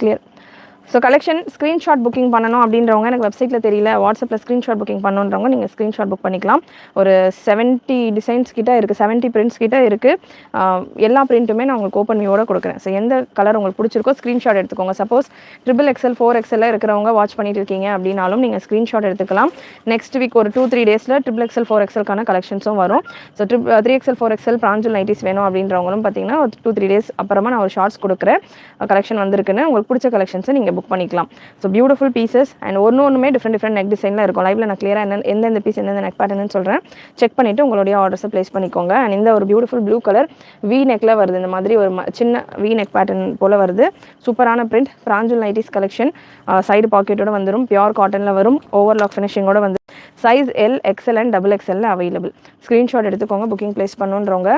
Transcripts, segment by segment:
Clear. So collection screenshot booking பண்ணணும் அப்படின்றவங்க எனக்கு வெப்சைட்டில் தெரியல, வாட்ஸ்அப்பில் ஸ்க்ரீன்ஷாட் புக்கிங் பண்ணணுன்றவங்க நீங்கள் ஸ்க்ரீன்ஷாட் புக் பண்ணிக்கலாம். ஒரு 70 டிசைன்ஸ் கிட்ட இருக்குது, 70 பிரிண்ட்ஸ் கிட்ட இருக்குது. எல்லா பிரிண்ட்டுமே நான் உங்களுக்கு ஓப்பன் வியூவோட கொடுக்குறேன். ஸோ எந்த கலர் உங்களுக்கு பிடிச்சிருக்கோ ஸ்க்ரீன்ஷாட் எடுத்துக்கோங்க. சப்போஸ் XXL 4XL இருக்கிறவங்க வாட்ச் பண்ணிட்டு இருக்கீங்க அப்படின்னாலும் நீங்கள் ஸ்க்ரீன்ஷாட் எடுத்துக்கலாம். நெக்ஸ்ட் வீக் ஒரு 2-3 டேஸில் XXL 4XLக்கான கலெக்ஷன்ஸும் வரும். ஸோ 3XL 4XL பிராஞ்சல் நைட்டிஸ் வேணும் அப்படின்றவங்களும் பார்த்தீங்கன்னா ஒரு 2-3 டேஸ் அப்புறமா நான் ஒரு ஷார்ட்ஸ் கொடுக்குறேன். கலெக்ஷன் வந்திருக்குன்னு உங்களுக்கு பிடிச்ச கலெக்ஷன்ஸை நீங்கள் புக் பண்ணிக்கலாம். ஸோ பியூட்டிஃபுல் பீசஸ் அண்ட் ஒன்றுமே டிஃப்ரெண்ட் நெக் டிசைனில் இருக்கும். லைவ்ல நான் கிளியராக எந்தெந்த பீஸ் எந்தெந்த நெக் பேட்டர்னு சொல்கிறேன். செக் பண்ணிவிட்டு உங்களுடைய ஆர்டர்ஸை ப்ளேஸ் பண்ணிக்கோங்க. அண்ட் இந்த ஒரு பியூட்டிஃபுல் ப்ளூ கலர் வி நெக்கில் வருது. இந்த மாதிரி ஒரு சின்ன வி நெக் பேட்டர்ன் போல் வருது. சூப்பரான print, Pranjal nighties collection. Side பாக்கெட்டோட வந்துடும், பியூர் காட்டனில் வரும், ஓவர்லாக் ஃபினிஷிங்கோட வந்து size L, XL and XXL available. Screenshot எடுத்துக்கோங்க புக்கிங் ப்ளேஸ் பண்ணுன்றவங்க.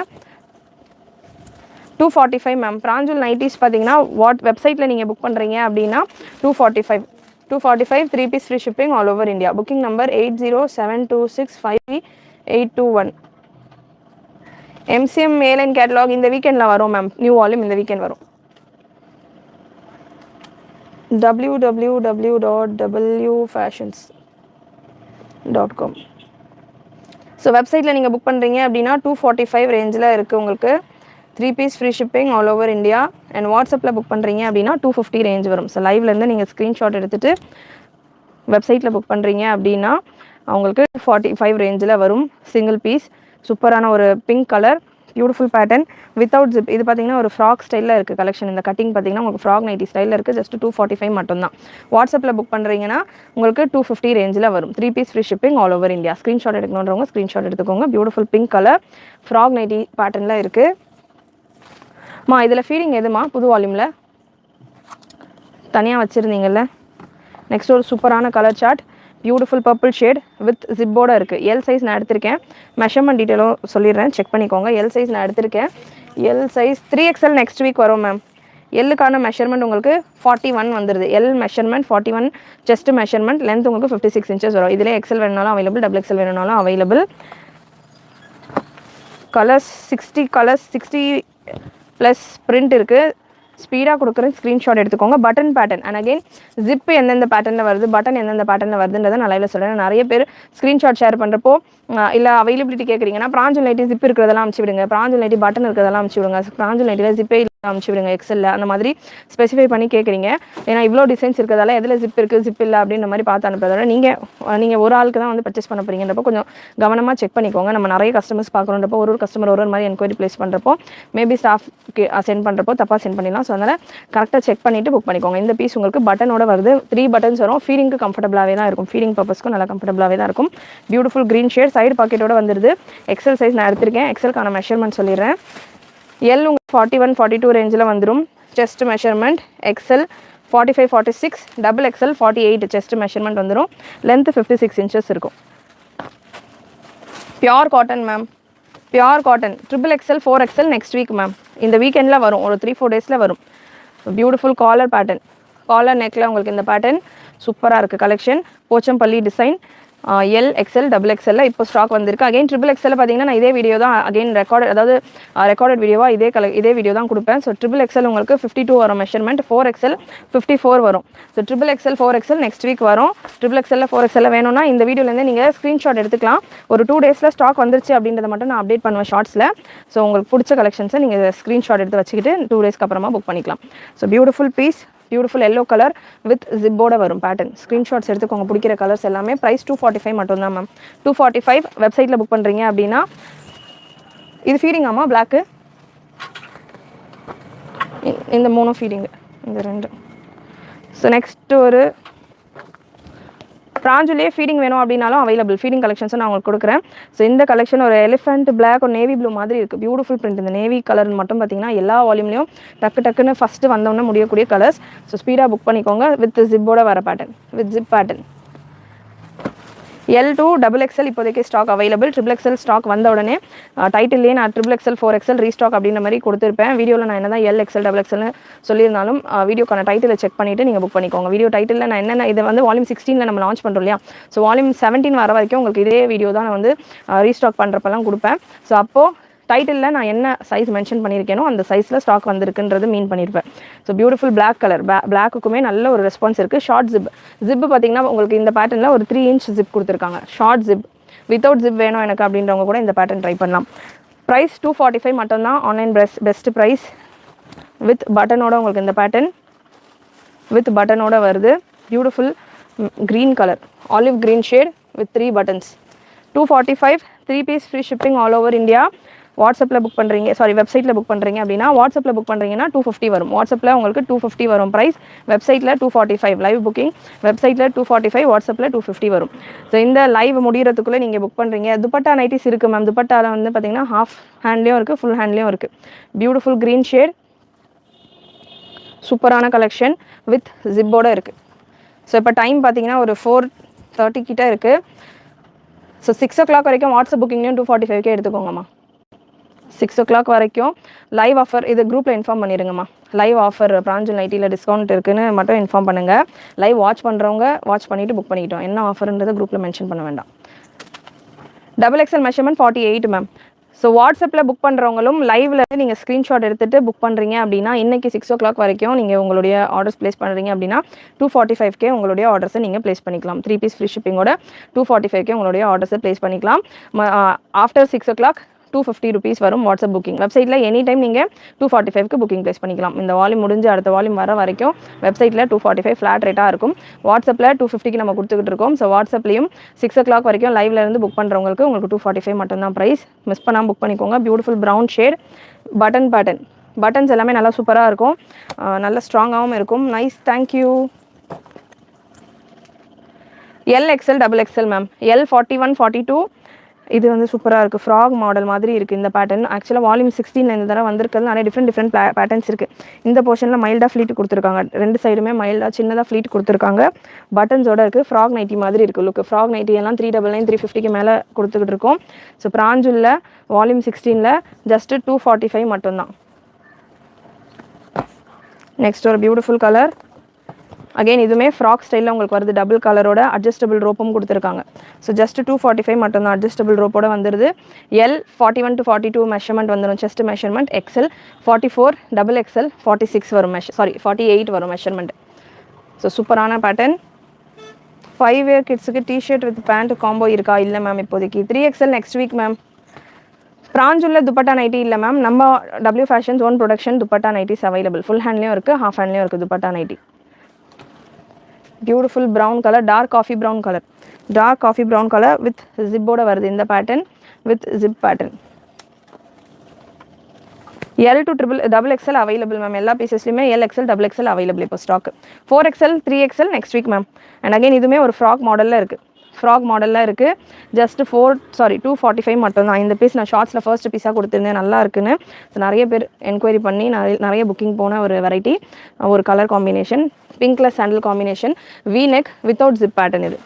245 மேம். பிராஞ்சல் நைட்டிஸ் பார்த்தீங்கன்னா வெப்சைட்டில் நீங்கள் புக் பண்ணுறீங்க அப்படின்னா 245 3 piece free shipping all over India. Booking number 8072653821. MCM மேல் அண்ட் கேட்டலாக் இந்த வீக்கெண்டில் வரும் மேம். நியூ வால்யூம் இந்த வீக்கெண்ட் வரும். www.wfashions.com. ஸோ வெப்சைட்டில் நீங்கள் புக் பண்ணுறீங்க அப்படின்னா 245 ரேஞ்சில் இருக்குது உங்களுக்கு. 3 piece free shipping all over India. And வாட்ஸ்அப்பில் புக் பண்ணுறீங்க அப்படின்னா 250 ரேஞ்ச் வரும். ஸோ லைவ்லேருந்து நீங்கள் ஸ்க்ரீன்ஷாட் எடுத்துகிட்டு வெப்சைட்டில் புக் பண்ணுறீங்க அப்படின்னா அவங்களுக்கு 45 ரேஞ்சில் வரும். சிங்கிள் பீஸ், சூப்பரான ஒரு pink colour, beautiful pattern without zip. இது பார்த்தீங்கன்னா ஒரு ஃப்ராக் ஸ்டைலில் இருக்குது கலெக்ஷன். இந்த கட்டிங் பார்த்தீங்கன்னா உங்களுக்கு ஃப்ராக் நைட்டி ஸ்டைலில் இருக்குது. ஜஸ்ட் 245 மட்டும்தான். வாட்ஸ்அப்பில் புக் பண்ணுறீங்கன்னா உங்களுக்கு 250 ரேஞ்சில் வரும். 3 piece free shipping all over India. Screenshot எடுக்கணுன்றவங்க ஸ்க்ரீன்ஷாட் எடுத்துக்கோங்க. Beautiful pink colour frock nightie பேட்டர்னில் இருக்குது. இதில் ஃபீடிங் எதுமா புது வால்யூமில் தனியாக வச்சுருந்தீங்கல்ல. நெக்ஸ்ட் ஒரு சூப்பரான colour chart, beautiful purple shade with ஜிப்போடு இருக்குது. எல் சைஸ் நான் எடுத்திருக்கேன். மெஷர்மெண்ட் டீட்டெயிலும் சொல்லிடுறேன், செக் பண்ணிக்கோங்க. எல் சைஸ் நான் எடுத்திருக்கேன். L size 3XL next week வரும் மேம். எல்லுக்கான மெஷர்மெண்ட் உங்களுக்கு 41 வந்துடுது. L measurement 41 chest measurement. Length உங்களுக்கு 56 இன்ச்சஸ் வரும். இதிலே XL வேணுனாலும் அவைலபிள், XXL வேணுனாலும் அவைலபிள். கலர்ஸ் 60 ப்ளஸ் பிரிண்ட் இருக்குது. ஸ்பீடாக கொடுக்குறேன், ஸ்க்ரீன்ஷாட் எடுத்துக்கோங்க. Button pattern and again zip எந்தெந்த பேட்டர்னில் வருது, பட்டன் எந்தெந்த பேட்டர்னில் வருதுன்றதை நான் லைவ்ல சொல்கிறேன். நிறைய பேர் ஸ்க்ரீன்ஷாட் ஷேர் பண்ணுறப்போ இல்லை அவைலபிலிட்டி கேட்குறீங்கன்னா பிராஞ்சல் நைட்டி ஜிப் இருக்கிறதெல்லாம் அமுச்சு விடுங்க, பிராஞ்சல் நைட்டி பட்டன் இருக்கிறதெல்லாம் அமுச்சு விடுங்க, பிராஞ்சல் நைட்டியில் ஜிப்பே அமுச்சு விடுங்க XL அந்த மாதிரி ஸ்பெசிஃபை பண்ணி கேட்குறீங்க. ஏன்னா இவ்வளோ டிசைன்ஸ் இருக்கிறதால எதில் ஜிப் இருக்குது ஜிப் இல்லை அப்படின்ற மாதிரி பார்த்து அனுப்புறதோட நீங்கள் ஒரு ஆளுக்கு தான் வந்து பர்ச்சேஸ் பண்ண போகிறீங்கன்றப்போ கொஞ்சம் கவனமாக செக் பண்ணிக்கோங்க. நம்ம நிறைய கஸ்டமர்ஸ் பார்க்குறோன்றப்போ ஒரு கஸ்டமர் ஒரு மாதிரி என்கொயரி ப்ளேஸ் பண்ணுறப்போ மேபி ஸ்டாஃப்க்கு சென்ட் பண்ணுறப்போ தப்பாக சென்ட் பண்ணிடலாம். ஸோ அதனால் கரெக்டாக செக் பண்ணிவிட்டு புக் பண்ணிக்கோங்க. இந்த பீஸ் உங்களுக்கு பட்டனோட வருது. 3 பட்டன்ஸ் வரும். ஃபீடிங்க்கு கம்ஃபர்டபுளாகவே தான் இருக்கும். ஃபீடிங் பர்பஸ்க்கும் நல்லா கம்ஃபர்டபுளாகவே தான் இருக்கும். பியூட்டிஃபுல் க்ரீன் ஷேட், சைடு பாக்கெட்டோட வந்துடுது. XL சைஸ் நான் எடுத்திருக்கேன். XLக்கான மெஷர்மெண்ட் சொல்லிடுறேன். எல் உங்களுக்கு 41 42 ரேஞ்சில் வந்துடும் chest measurement. XL 45 46, XXL 48 chest measurement வந்துடும். லென்த் 56 இன்ச்சஸ் இருக்கும். Pure cotton ma'am, pure cotton. XXL 4XL next week ma'am. இந்த வீக்கெண்டில் வரும், ஒரு 3-4 டேஸில் வரும். பியூட்டிஃபுல் காலர் பேட்டர்ன், காலர் நெக்கில் உங்களுக்கு இந்த பேட்டர்ன் சூப்பராக இருக்குது. Collection Pochampalli design. L, XL, XXL இப்போ ஸ்டாக் வந்திருக்கு. அகைன் XXL பார்த்தீங்கன்னா நான் இதே வீடியோ தான் அகைன் ரெக்கார்டட் வீடியோவாக இதே வீடியோ தான் கொடுப்பேன். ஸோ XXL உங்களுக்கு 52 வரும் மெஷர்மெண்ட், 4XL 54 வரும். So XXL 4XL next week வரும். XXL 4XL வேணும்னா இந்த வீடியோலேருந்து நீங்கள் ஸ்க்ரீன்ஷாட் எடுத்துக்கலாம். ஒரு 2 டேஸில் ஸ்டாக் வந்துருச்சு அப்படின்றத மட்டும் நான் அப்டேட் பண்ணுவேன் ஷார்ட்ஸில். ஸோ உங்களுக்கு பிடிச்ச கலெக்ஷன்ஸை நீங்கள் ஸ்க்ரீன்ஷாட் எடுத்து வச்சுக்கிட்டு 2 டேஸ்க்கு அப்புறமா புக் பண்ணிக்கலாம். So beautiful piece, beautiful yellow colour with ஜிப்போட வரும் பேட்டர்ன். ஸ்க்ரீன்ஷாட்ஸ் எடுத்துக்கோங்க பிடிக்கிற கலர்ஸ் எல்லாமே. ப்ரைஸ் 245 மட்டும்தான் மேம். 245 வெப்சைட்டில் புக் பண்ணுறீங்க அப்படின்னா. இது ஃபீடிங் ஆமாம் பிளாக்கு, இந்த 3 ஃபீடிங்கு, இந்த 2. ஸோ நெக்ஸ்ட் ஒரு பிராஞ்சுலேயே ஃபீடிங் வேணும் அப்படின்னாலும் அவைலபிள். ஃபீடிங் கலெக்ஷன்ஸும் நான் உங்களுக்கு கொடுக்குறேன். ஸோ இந்த கலெக்ஷன் ஒரு எலிஃபென்ட் பிளாக், ஒரு நேவி ப்ளூ மாதிரி இருக்குது. Beautiful print. இந்த நேவி கலர் மட்டும் பார்த்தீங்கன்னா எல்லா வால்யூம்லையும் டக்குன்னு ஃபஸ்ட்டு வந்தோன்னே முடியக்கூடிய கலர்ஸ். ஸோ ஸ்பீடாக புக் பண்ணிக்கோங்க. வித் ஜிப்போட வர pattern, with zip pattern. L to XXL இப்போதைக்கு ஸ்டாக் அவைலபிள். XXL ஸ்டாக் வந்த உடனே டைட்டில்லேயே நான் XXL 4XL ரீஸ்டாக் அப்படின்ற மாதிரி கொடுத்துருப்பேன். வீடியோவில் நான் என்ன தான் L, XL, XXL சொல்லியிருந்தாலும் வீடியோக்கான டைட்டிலை செக் பண்ணிவிட்டு நீங்கள் புக் பண்ணிக்கோங்க. வீடியோ டைட்டிலில் நான் என்னென்ன இது வந்து வால்யூம் 16 நம்ம லான்ச் பண்ணுறோம் இல்லையா. ஸோ வால்யூம் 17 வர வரைக்கும் உங்களுக்கு இதே வீடியோ தான் நான் வந்து ரீஸ்டாக் பண்ணுறப்பெல்லாம் கொடுப்பேன். ஸோ அப்போது டைட்டிலில் நான் என்ன சைஸ் மென்ஷன் பண்ணியிருக்கேனோ அந்த சைஸில் ஸ்டாக் வந்திருக்குன்றது மீன் பண்ணியிருப்பேன். ஸோ பியூட்டிஃபுல் பிளாக் கலர், பிளாக்குக்குமே நல்ல ஒரு ரெஸ்பான்ஸ் இருக்குது. ஷார்ட் ஜிப் பார்த்தீங்கன்னா உங்களுக்கு இந்த பேட்டர்னில் ஒரு 3 inch ஜிப் கொடுத்துருக்காங்க. ஷார்ட் ஜிப், வித்தவுட் ஜிப் வேணும் எனக்கு அப்படின்றவங்க கூட இந்த பேட்டர்ன் ட்ரை பண்ணலாம். ப்ரைஸ் 245 மட்டும்தான். Online best price. வித் பட்டனோட உங்களுக்கு இந்த பேட்டர்ன் வித் பட்டனோட வருது. Beautiful green colour, olive green shade with 3 buttons. 245, 3 piece free shipping all over India. வாட்ஸ்அப்பில் புக் பண்ணுறீங்க, வெப்சைட்டில் புக் பண்ணுறீங்க அப்படின்னா, வாட்ஸ்அப்பில் புக் பண்ணுறீங்கன்னா 250 வரும். வாட்ஸ்அப்பில் உங்களுக்கு 250 வரும் ப்ரைஸ். வெப்சைட்டில் 245 லைவ் புக்கிங். வெப்சைட்டில் 245, வாட்ஸ்அப்பில் 250 வரும். ஸோ இந்த லைவ் முடிகிறதுக்குள்ளே நீங்கள் புக் பண்ணுறீங்க. துப்பட்டா நைட்டிஸ் இருக்குது மேம். துப்பட்டாவில் வந்து பார்த்தீங்கன்னா ஹாஃப் ஹேண்ட்லேயும் இருக்குது, ஃபுல் ஹேண்ட்லேயும் இருக்குது. பியூட்டிஃபுல் க்ரீன் ஷேட், சூப்பரான கலெக்ஷன் வித் ஜிப்போட இருக்குது. ஸோ இப்போ டைம் பார்த்தீங்கன்னா ஒரு 4:30 கிட்ட இருக்குது. ஸோ 6 o'clock வரைக்கும் வாட்ஸ்அப் புக்கிங்லேயும் 245 எடுத்துக்கோங்கம்மா. 6 o'clock வரைக்கும் லைவ் ஆஃபர். இது குரூப்பில் இன்ஃபார்ம் பண்ணிடுங்கம்மா. லைவ் ஆஃபர் பிராஞ்சல் நைட்டியில் டிஸ்கவுண்ட் இருக்குன்னு மட்டும் இன்ஃபார்ம் பண்ணுங்கள். லைவ் வாட்ச் பண்ணுறவங்க வாட்ச் பண்ணிவிட்டு புக் பண்ணிக்கிட்டோம். என்ன ஆஃபர்ன்றதை குரூப்பில் மென்ஷன் பண்ண வேண்டாம். XXL measurement 48 ma'am. ஸோ வாட்ஸ்அப்பில் புக் பண்ணுறவங்களும் லைவில் நீங்கள் ஸ்க்ரீன்ஷாட் எடுத்துகிட்டு புக் பண்ணுறீங்க அப்படின்னா, இன்றைக்கி 6 o'clock வரைக்கும் நீங்கள் உங்களுடைய ஆர்டர்ஸ் ப்ளேஸ் பண்ணுறீங்க அப்படின்னா 245K உங்களுடைய ஆர்டர்ஸை நீங்கள் ப்ளேஸ் பண்ணிக்கலாம். 3 piece ஃப்ரீ ஷிப்பிங்கோட 245K உங்களுடைய ஆர்டர்ஸை ப்ளேஸ் பண்ணிக்கலாம். ஆஃப்டர் 6 o'clock 250 rupees வரும் வாட்ஸ்அப் புக்கிங். வெப்சைட்டில் எனி டைம் நீங்கள் 245க்கு புக்கிங் ப்ளேஸ் பண்ணிக்கலாம். இந்த வால்யூம் முடிஞ்சு அடுத்த வால்யூம் வர வரைக்கும் வெப்சைட்டில் 245 ஃப்ளாட் ரேட்டாக இருக்கும். வாட்ஸ்அப்பில் 250க்கு நம்ம கொடுத்துக்கிட்டு இருக்கோம். ஸோ வாட்ஸ்அப்லேயும் 6 o'clock வரைக்கும் லைவ்ல இருந்து புக் பண்ணுறவங்களுக்கு உங்களுக்கு 245 மட்டும்தான் ப்ரைஸ். மிஸ் பண்ணாமல் புக் பண்ணிக்கோங்க. பியூட்டிஃபுல் ப்ரௌன் ஷேட், பட்டன்ஸ் எல்லாமே நல்லா சூப்பராக இருக்கும், நல்ல ஸ்ட்ராங்காகவும் இருக்கும். Nice, thank you. LXL XXL ma'am. L 41, 42 இது வந்து சூப்பராக இருக்குது. ஃப்ராக் மாடல் மாதிரி இருக்குது இந்த பேட்டர்ன். ஆக்சுவலாக வால்யூம் 16 இந்த தடவை வந்திருக்கிறது நிறைய டிஃப்ரெண்ட் பேட்டர்ன்ஸ் இருக்குது. இந்த போர்ஷனில் மைல்டாக ஃப்ளீட் கொடுத்துருக்காங்க. 2 சைடுமே மைல்டாக சின்னதாக ஃப்ளீட் கொடுத்துருக்காங்க. பட்டன்ஸோட இருக்குது. ஃப்ராக் நைட்டி மாதிரி இருக்குது லுக். ஃப்ராக் நைட்டி எல்லாம் 399, 350க்கு மேலே கொடுத்துக்கிட்டு இருக்கோம். ஸோ பிராஞ்சுல்ல வால்யூம் 16ல் ஜஸ்ட்டு 245 மட்டும்தான். நெக்ஸ்ட் ஒரு பியூட்டிஃபுல் கலர். அகெயின் இதுவுமே ஃப்ராக் ஸ்டைலில் உங்களுக்கு வருது. டபுள் கலரோட அட்ஜஸ்டபிள் ரோப்பும் கொடுத்துருக்காங்க. ஸோ ஜஸ்ட் 245 மட்டும்தான். அட்ஜஸ்டபிள் ரோப்போட வந்துடுது. L 41 to 42 மெஷர்மெண்ட் வந்துடும். Chest measurement. XL 44, XXL 46 வரும். 48 வரும் மெஷர்மெண்ட். ஸோ சூப்பரான பேட்டர்ன். 5 year கிட்ஸுக்கு டிஷர்ட் வித் பேண்ட் காம்போ இருக்கா? இல்லை மேம் இப்போதைக்கு. 3XL next week ma'am. பிராஞ்சுள்ள துப்பட்டா நைட்டி இல்லை மேம். நம்ம W fashions own production dupatta nighties available. Full ஹேண்ட்லேயும் இருக்குது, ஹாஃப் ஹேண்ட்லேயும் இருக்குது dupatta nightie. Beautiful brown colour, dark coffee brown colour with ஜிப்போட வருது இந்த pattern. With zip pattern. L to XXL available ma'am. எல்லா பீசஸ்லையுமே LXL XXL அவைலபிள் இப்போ stock. 4XL 3XL next week ma'am. And again இதுவுமே ஒரு ஃப்ராக் மாடலில் இருக்குது. ஜஸ்ட் 245 மட்டும்தான். இந்த பீஸ் நான் ஷார்ட்ஸில் ஃபர்ஸ்ட் பீஸாக கொடுத்துருந்தேன், நல்லா இருக்குன்னு. ஸோ நிறைய பேர் என்கொயரி பண்ணி நிறைய புக்கிங் போன ஒரு வெரைட்டி. ஒரு கலர் காம்பினேஷன், பிங்க்ல சாண்டில் combination, V neck without zip pattern. இது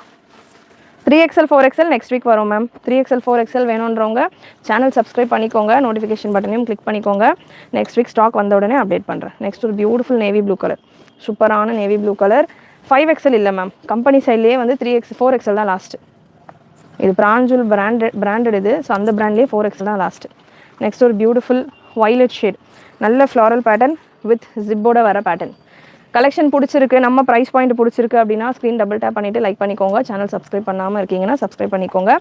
3XL 4XL நெக்ஸ்ட் வீக் வரும் மேம். 3XL 4XL வேணுன்றவங்க சேனல் சப்ஸ்கிரைப் பண்ணிக்கோங்க, நோட்டிஃபிகேஷன் பட்டனையும் கிளிக் பண்ணிக்கோங்க. நெக்ஸ்ட் வீக் ஸ்டாக் வந்த உடனே அப்டேட் பண்ணுறேன். நெக்ஸ்ட் ஒரு பியூட்டிஃபுல் நேவி ப்ளூ கலர், சூப்பரான நேவி ப்ளூ கலர். 5XL இல்லை மேம். கம்பெனி சைட்லேயே வந்து 4XL தான் லாஸ்ட்டு. இது பிராஞ்சுல் பிராண்டட் இது. ஸோ அந்த பிராண்ட்லேயே 4XL தான் லாஸ்ட்டு. நெக்ஸ்ட் ஒரு பியூட்டிஃபுல் வயலட் ஷேட், நல்ல ஃப்ளாரல் பேட்டர்ன் வித் ஜிப்போட வர பேட்டர்ன். கலெக்ஷன் பிடிச்சிருக்கு, நம்ம ப்ரைஸ் பாயிண்ட் பிடிச்சிருக்கு அப்படின்னா ஸ்க்ரீன் டபுள் டேப் பண்ணிவிட்டு லைக் பண்ணிக்கோங்க. சேனல் சப்ஸ்கிரைப் பண்ணாமல் இருக்கீங்கன்னா சப்ஸ்கிரைப் பண்ணிக்கோங்க.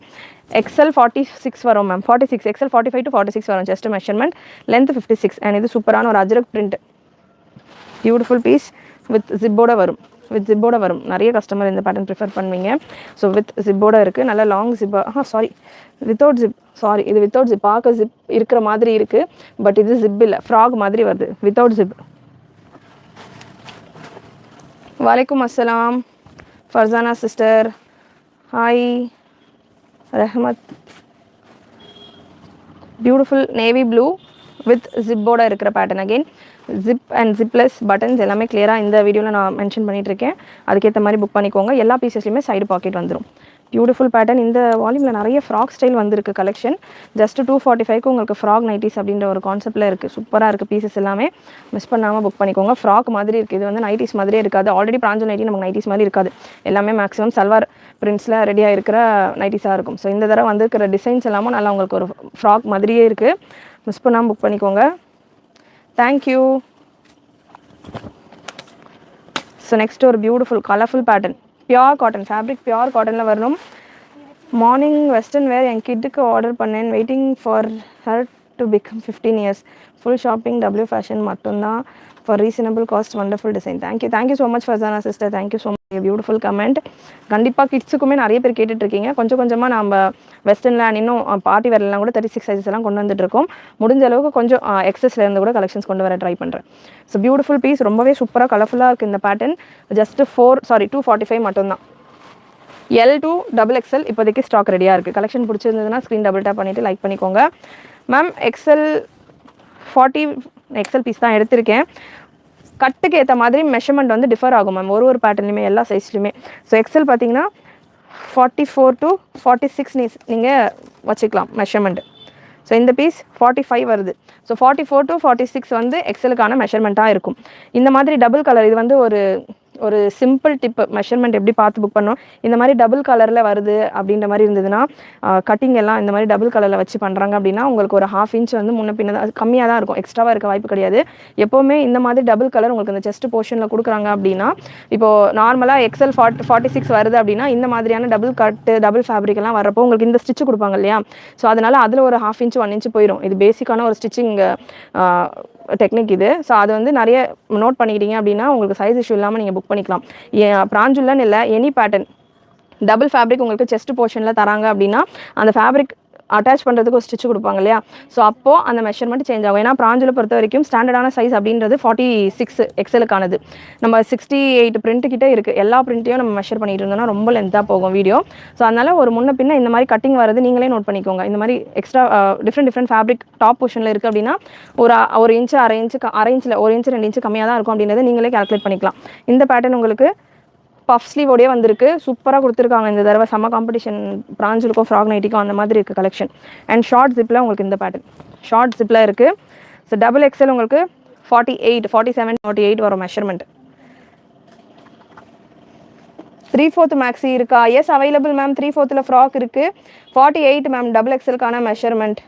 XL 46 வரும் மேம். 46 XL 45 to 46 வரும். Chest measurement, length 56. அண்ட் இது சூப்பரான ஒரு Ajrak print, beautiful piece with ஜிப்போட வரும். நிறைய கஸ்டமர் இந்த பேட்டர்ன் ப்ரிஃபர் பண்ணுவீங்க. ஸோ வித் ஜிப்போட இருக்குது. நல்ல லாங் ஜிப்பாக வித்தவுட் ஜிப். இது வித்தவுட் ஜிப். பார்க்க ஜிப் இருக்கிற மாதிரி இருக்குது, பட் இது ஜிப் இல்லை, ஃப்ராக் மாதிரி வருது வித்தவுட் ஜிப். वालेकुम अस्सलाम Farzana sister, hi Rahmat. Beautiful navy blue with जिपोட இருக்கிற pattern. Again zip and zipless buttons எல்லாமே கிளியராக இந்த வீடியோவில் நான் மென்ஷன் பண்ணிகிட்ருக்கேன். அதுக்கேற்ற மாதிரி புக் பண்ணிக்கோங்க. எல்லா பீசஸ்லையுமே சைடு பாக்கெட் வந்துடும். Beautiful pattern. இந்த வால்யூமில் நிறைய ஃப்ராக் ஸ்டைல் வந்திருக்கு கலெக்ஷன். ஜஸ்ட் 245க்கு உங்களுக்கு ஃப்ராக் நைட்டிஸ் அப்படின்ற ஒரு கான்செப்ட்டில் இருக்குது. சூப்பராக இருக்குது பீசஸ் எல்லாமே. மிஸ் பண்ணாமல் புக் பண்ணிக்கோங்க. ஃப்ராக் மாதிரி இருக்குது. இது வந்து நைட்டிஸ் மாதிரியே இருக்காது. ஆல்ரெடி பிராஞ்சல் நைட்டி நமக்கு நைட்டிஸ் மாதிரி இருக்காது. எல்லாமே மேக்ஸிமம் சல்வார் பிரிண்ட்ஸில் ரெடியாக இருக்கிற நைட்டிஸாக இருக்கும். ஸோ இந்த தடவை வந்துருக்கிற டிசைன்ஸ் எல்லாமே நல்லா உங்களுக்கு ஒரு ஃப்ராக் மாதிரியே இருக்குது. மிஸ் பண்ணாமல் புக் பண்ணிக்கோங்க. தேங்க்யூ. ஸோ நெக்ஸ்ட் ஒரு beautiful colourful pattern, pure cotton fabric, pure காட்டனில் வரணும். மார்னிங் வெஸ்டர்ன் வேர் என் கிட்டுக்கு ஆர்டர் பண்ணேன், waiting for her to become 15 years. Full shopping W fashion மட்டும்தான், for reasonable cost, wonderful design. Thank you so much Farzana sister, thank you so much, beautiful comment. கண்டிப்பாக கிட்ஸுக்குமே நிறைய பேர் கேட்டுட்ருக்கீங்க. கொஞ்சம் கொஞ்சமாக நம்ம வெஸ்டர்னில் இன்னும் பார்ட்டி வேர்லாம் கூட 36 சைஸஸ் எல்லாம் கொண்டு வந்துட்டுருக்கோம். முடிஞ்ச அளவுக்கு கொஞ்சம் எக்ஸஸ்லேருந்து கூட கலெக்ஷன்ஸ் கொண்டு வர ட்ரை பண்ணுறேன். ஸோ பியூட்டிஃபுல் பீஸ், ரொம்பவே சூப்பராக கலர்ஃபுல்லாக இருக்குது இந்த பேட்டர்ன். ஜஸ்ட் 245 மட்டும்தான். L to XXL இப்போதைக்கு ஸ்டாக் ரெடியாக இருக்குது. கலெக்ஷன் பிடிச்சிருந்ததுன்னா ஸ்க்ரீன் டபுள் டேப் பண்ணிவிட்டு லைக் பண்ணிக்கோங்க. மேம் XL 40 XL பீஸ் தான் எடுத்திருக்கேன். கட்டுக்கு ஏற்ற மாதிரி மெஷர்மெண்ட் வந்து டிஃபர் ஆகும் மேம், ஒரு பேட்டர்லையுமே, எல்லா சைஸ்லையுமே. ஸோ XL பார்த்தீங்கன்னா 44 to 46 நீங்கள் வச்சுக்கலாம் மெஷர்மெண்ட். ஸோ இந்த பீஸ் 45 வருது. ஸோ 44 to 46 வந்து எக்ஸலுக்கான மெஷர்மெண்ட்டாக இருக்கும். இந்த மாதிரி டபுள் கலர், இது வந்து ஒரு சிம்பிள் டிப், மெஷர்மெண்ட் எப்படி பார்த்து புக் பண்ணோம். இந்த மாதிரி டபுள் கலரில் வருது அப்படின்ற மாதிரி இருந்ததுன்னா, கட்டிங் எல்லாம் இந்த மாதிரி டபுள் கலரில் வச்சு பண்ணுறாங்க அப்படின்னா உங்களுக்கு ஒரு 1/2 inch வந்து முன்ன பின்ன அது கம்மியாக தான் இருக்கும், எக்ஸ்ட்ராவாக இருக்க வாய்ப்பு கிடையாது. எப்போவுமே இந்த மாதிரி டபுள் கலர் உங்களுக்கு இந்த செஸ்ட் போர்ஷனில் கொடுக்குறாங்க அப்படின்னா, இப்போது நார்மலாக XL 46 வருது அப்படின்னா இந்த மாதிரியான டபுள் கட்டு, டபுள் ஃபேப்ரிக் எல்லாம் வரப்போ உங்களுக்கு இந்த ஸ்டிச் கொடுப்பாங்க இல்லையா. ஸோ அதனால் அதில் ஒரு 1/2 inch 1 inch போயிடும். இது பேசிக்கான ஒரு ஸ்டிச்சிங் டெக்னிக் இது. ஸோ அது வந்து நிறைய நோட் பண்ணிக்கிட்டீங்க அப்படின்னா உங்களுக்கு சைஸ் இஷ்யூ இல்லாமல் நீங்கள் புக் பண்ணிக்கலாம். பிராஞ்சுலன்னு இல்லை, எனி பேட்டர்ன் டபுள் ஃபேப்ரிக் உங்களுக்கு செஸ்ட் போர்ஷனில் தராங்க அப்படின்னா அந்த ஃபேப்ரிக் அட்டாச் பண்ணுறதுக்கு ஒரு ஸ்டிச் கொடுப்பாங்க இல்லையா. ஸோ அப்போது அந்த மெஷர்மெண்ட் சேஞ்ச் ஆகும். ஏன்னா பிராஞ்சில் பொறுத்த வரைக்கும் ஸ்டாண்டர்டான சைஸ் அப்படின்றது 46 எக்ஸலுக்கானது. நம்ம 68 பிரிண்ட் கிட்டே இருக்குது. எல்லா பிரிண்ட்டையும் நம்ம மெஷர் பண்ணிட்டு இருந்தோம்னா ரொம்ப லென்த்தாக போகும் வீடியோ. ஸோ அதனால் ஒரு முன்ன பின்ன இந்த மாதிரி கட்டிங் வரது நீங்களே நோட் பண்ணிக்கோங்க. இந்த மாதிரி எக்ஸ்ட்ரா டிஃப்ரெண்ட் ஃபேப்ரிக் டாப் போர்ஷனில் இருக்குது அப்படின்னா ஒரு இன்ச்சு அரை இன்ச்சில் 1 inch 2 inch கம்மியாக தான் இருக்கும் அப்படின்றத நீங்களே கால்குலேட் பண்ணிக்கலாம். இந்த பேட்டர்ன் உங்களுக்கு பஃப் ஸ்லீவோடய வந்திருக்கு, சூப்பராக கொடுத்துருக்காங்க இந்த தடவை. செம்ம காம்படிஷன், பிராஞ்சுலுக்கும் ஃப்ராக் நைட்டிக்கும் அந்த மாதிரி இருக்குது கலெக்ஷன். அண்ட் ஷார்ட் ஜிப்பில் உங்களுக்கு இந்த பேட்டர்ன் ஷார்ட் ஜிப்பில் இருக்குது. ஸோ டபுள் XL உங்களுக்கு 48, 47, 48 வரும் மெஷர்மெண்ட். 3/4 மேக்ஸி இருக்கா? Yes available ma'am. 3/4 ஃப்ராக் இருக்குது. 48 மேம் டபுள் XLக்கான measurement.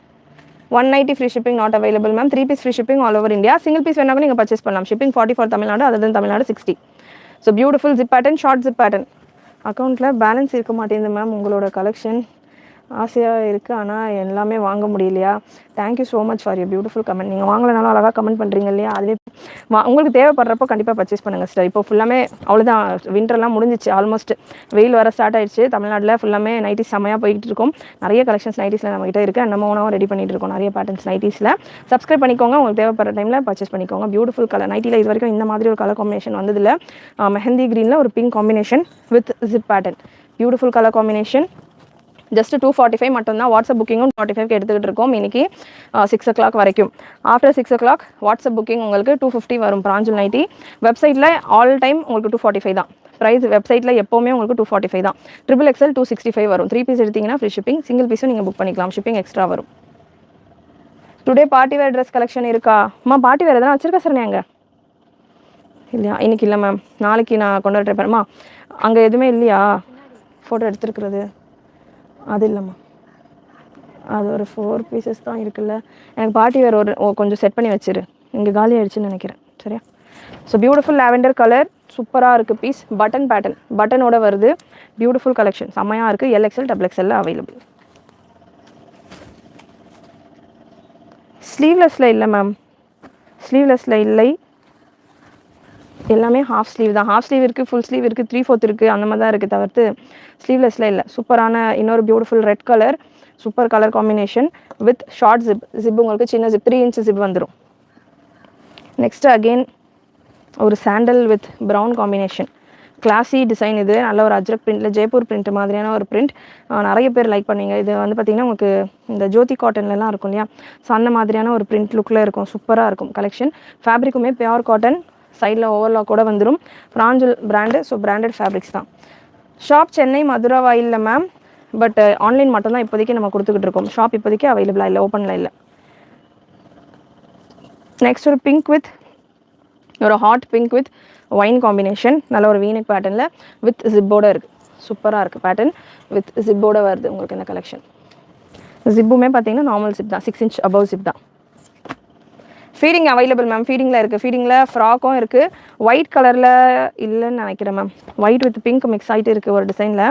190 free shipping not available ma'am. 3 piece free shipping all over India. Single piece வேணாலும் நீங்கள் பர்ச்சேஸ் பண்ணலாம். Shipping 40 for Tamil Nadu, other than Tamil Nadu 60. So beautiful zip pattern, short zip pattern. அக்கௌண்ட்டில் balance இருக்க மாட்டேங்குது ma'am. உங்களோட collection ஆசையாக இருக்குது, ஆனால் எல்லாமே வாங்க முடியலையா? Thank you so much for your beautiful comment. நீங்கள் வாங்கலைனாலும் அழகாக கமெண்ட் பண்ணுறீங்க இல்லையா, அதுவே உங்களுக்கு தேவைப்படுறப்போ கண்டிப்பாக பர்ச்சேஸ் பண்ணுங்கள் சார். இப்போ ஃபுல்லாமே அவ்வளோதான், வின்டர்லாம் முடிஞ்சிச்சு ஆல்மோஸ்ட். வெயில் வர ஸ்டார்ட் ஆயிடுச்சு. தமிழ்நாட்டில் ஃபுல்லாமே நைட்டிஸ் செம்மையாக போய்கிட்டு இருக்கும். நிறைய கலெக்ஷன்ஸ் நைட்டிஸில் நம்மகிட்ட இருக்குது. நம்ம ஓனாவும் ரெடி பண்ணிட்டு இருக்கோம் நிறைய பேட்டர்ன்ஸ் நைட்டிஸில். சப்ஸ்கிரைப் பண்ணிக்கோங்க, உங்களுக்கு தேவைப்படுற டைமில் பர்ச்சேஸ் பண்ணிக்கோங்க. பியூட்டிஃபுல் கலர் நைட்டியில் இது வரைக்கும் இந்த மாதிரி ஒரு கலர் காம்பினேஷன் வந்ததில்லை. மெஹந்தி க்ரீனில் ஒரு pink combination with zip pattern, beautiful colour combination. Just 245 மட்டும்தான். வாட்ஸ்அப் புக்கிங்கும் 45க்கு எடுத்துக்கிட்டு இருக்கோம் இன்றைக்கி 6 o'clock வரைக்கும். ஆஃப்டர் 6 o'clock வாட்ஸ்அப் புக்கிங் உங்களுக்கு 250 வரும் பிராஞ்சுல் நைட்டி. வெப்சைட்டில் ஆல் டைம் உங்களுக்கு 245 தான் ப்ரைஸ். வெப்சைட்டில் எப்போவுமே உங்களுக்கு 245 தான். XXL 265 வரும். 3 பீஸ் எடுத்திங்கன்னா ஃப்ரீ ஷிப்பிங். சிங்கிள் பீஸும் நீங்கள் புக் பண்ணிக்கலாம், ஷிப்பிங் எக்ஸ்ட்ரா வரும். Today party wear dress collection இருக்கா? அம்மா பார்ட்டி வேர் எதனா வச்சுருக்கா சார் நீங்கள்? இல்லையா, இன்றைக்கி இல்லை மேம், நாளைக்கு நான் கொண்டு வர ட்ரை பண்ணுமா? அங்கே எதுவுமே இல்லையா ஃபோட்டோ எடுத்துருக்குறது? அது இல்லைம்மா, அது ஒரு 4 pieces தான் இருக்குல்ல. எனக்கு பார்ட்டி வேறு கொஞ்சம் செட் பண்ணி வச்சிரு, இங்கே காலி ஆகிடுச்சின்னு நினைக்கிறேன். சரியா? ஸோ பியூட்டிஃபுல் லாவெண்டர் கலர், சூப்பராக இருக்குது பீஸ். பட்டன் பேட்டர்ன், பட்டனோட வருது. பியூட்டிஃபுல் கலெக்ஷன், செம்மையாக இருக்குது. LXL XXL available. ஸ்லீவ்லெஸ்ஸில் இல்லை மேம், ஸ்லீவ்லெஸ்ஸில் இல்லை, எல்லாமே ஹாஃப் ஸ்லீவ் தான். ஹாஃப் ஸ்லீவ் இருக்குது, ஃபுல் ஸ்லீவ் இருக்குது, 3/4 இருக்குது, அந்த மாதிரி தான் இருக்குது தவிர்த்து ஸ்லீவ்லெஸ்ஸில் இல்லை. சூப்பரான இன்னொரு beautiful red colour, super colour combination with short zip. Zip உங்களுக்கு சின்ன ஜிப், 3 inch ஜிப் வந்துடும். நெக்ஸ்ட்டு அகெயின் ஒரு sandal with brown combination, classy design. இது நல்ல ஒரு அஜ்ரக் பிரிண்ட்டில் ஜெய்ப்பூர் பிரிண்ட் மாதிரியான ஒரு பிரிண்ட். நிறைய பேர் லைக் பண்ணீங்க. இது வந்து பார்த்திங்கன்னா உங்களுக்கு இந்த ஜோதி காட்டன்லலாம் இருக்கும் இல்லையா, ஸோ அந்த மாதிரியான ஒரு பிரிண்ட் லுக்கில் இருக்கும். சூப்பராக இருக்கும் கலெக்ஷன். ஃபேப்ரிக்குமே பியோர் காட்டன், சைடில் ஓவர்லாக் கூட வந்துடும். பிராஞ்சுல் பிராண்டு, ஸோ பிராண்டட் ஃபேப்ரிக்ஸ் தான். Shop Chennai Maduravoyal ma'am, but online மட்டும்தான் இப்போதைக்கு நம்ம கொடுத்துக்கிட்டு இருக்கோம். ஷாப் இப்போதைக்கு அவைலபிளாக இல்லை, ஓப்பனில் இல்லை. நெக்ஸ்ட் ஒரு பிங்க் வித் ஒரு hot pink with wine combination, நல்ல ஒரு வீனக் பேட்டர்னில் வித் ஜிப்போட இருக்குது. சூப்பராக இருக்குது பேட்டர்ன், வித் ஜிப்போட வருது உங்களுக்கு இந்த கலெக்ஷன். ஜிப்புமே பார்த்தீங்கன்னா நார்மல் ஜிப் தான், 6 inch அபவ் ஜிப் தான். Feeding available ma'am. ஃபீடிங்கில் இருக்குது. ஃபீடிங்கில் ஃப்ராக்கும் இருக்குது. ஒயிட் கலரில் இல்லைன்னு நினைக்கிறேன் ma'am. White with pink mix ஆகிட்டு இருக்குது ஒரு டிசைனில்.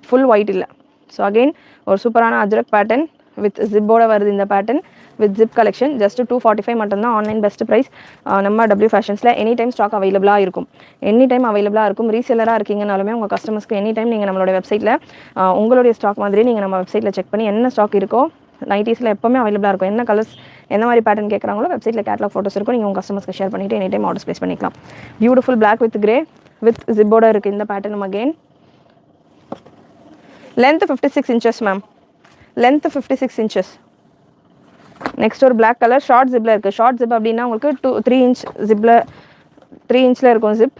ஃபுல் ஒயிட் இல்லை. ஸோ அகெயின் ஒரு சூப்பரான அஜ்ரக் பேட்டர்ன் வித் ஜிப்போட வருது இந்த pattern with zip collection. Just 245 மட்டும்தான். Online best price. நம்ம டபிள்யூ ஃபேஷன்ஸில் எனி டைம் ஸ்டாக் அவைலபிளாக இருக்கும். எனி டைம் அவைலபிளாக இருக்கும். ரீசெல்லராக இருக்கீங்கனாலுமே உங்கள் கஸ்டமர்ஸ்க்கு எனி டைம் நீங்கள் நம்மளோட வெப்சைட்டில் உங்களுடைய ஸ்டாக் மாதிரி நீங்கள் நம்ம வெப்சைட்டில் செக் பண்ணி என்ன ஸ்டாக் இருக்கோ நைட்டிஸில் எப்போவுமே அவைலபிளாக இருக்கும். என்ன கலர்ஸ் எந்த மாதிரி பேட்டர்ன் கேட்குறாங்களோ வெப்சைட்டில் கேட்லாக் ஃபோட்டோஸ் இருக்கும். நீங்கள் உங்கள் கஸ்டமர்ஸ்க்கு ஷேர் பண்ணிவிட்டு எனி டைம் ஆர்டர்ஸ் ப்ளேஸ் பண்ணிக்கலாம். Beautiful black with grey with ஜிப்போட இருக்குது இந்த பேட்டர்ன். அகெயின் லென்த் 56 inches மேம். Length 56 inches. நெக்ஸ்ட் ஒரு பிளாக் கலர் ஷார்ட் ஜிப்பில் இருக்குது. ஷார்ட் ஜிப் அப்படின்னா உங்களுக்கு 3 inch ஜிப்பில் 3 inchல இருக்கும் ஜிப்.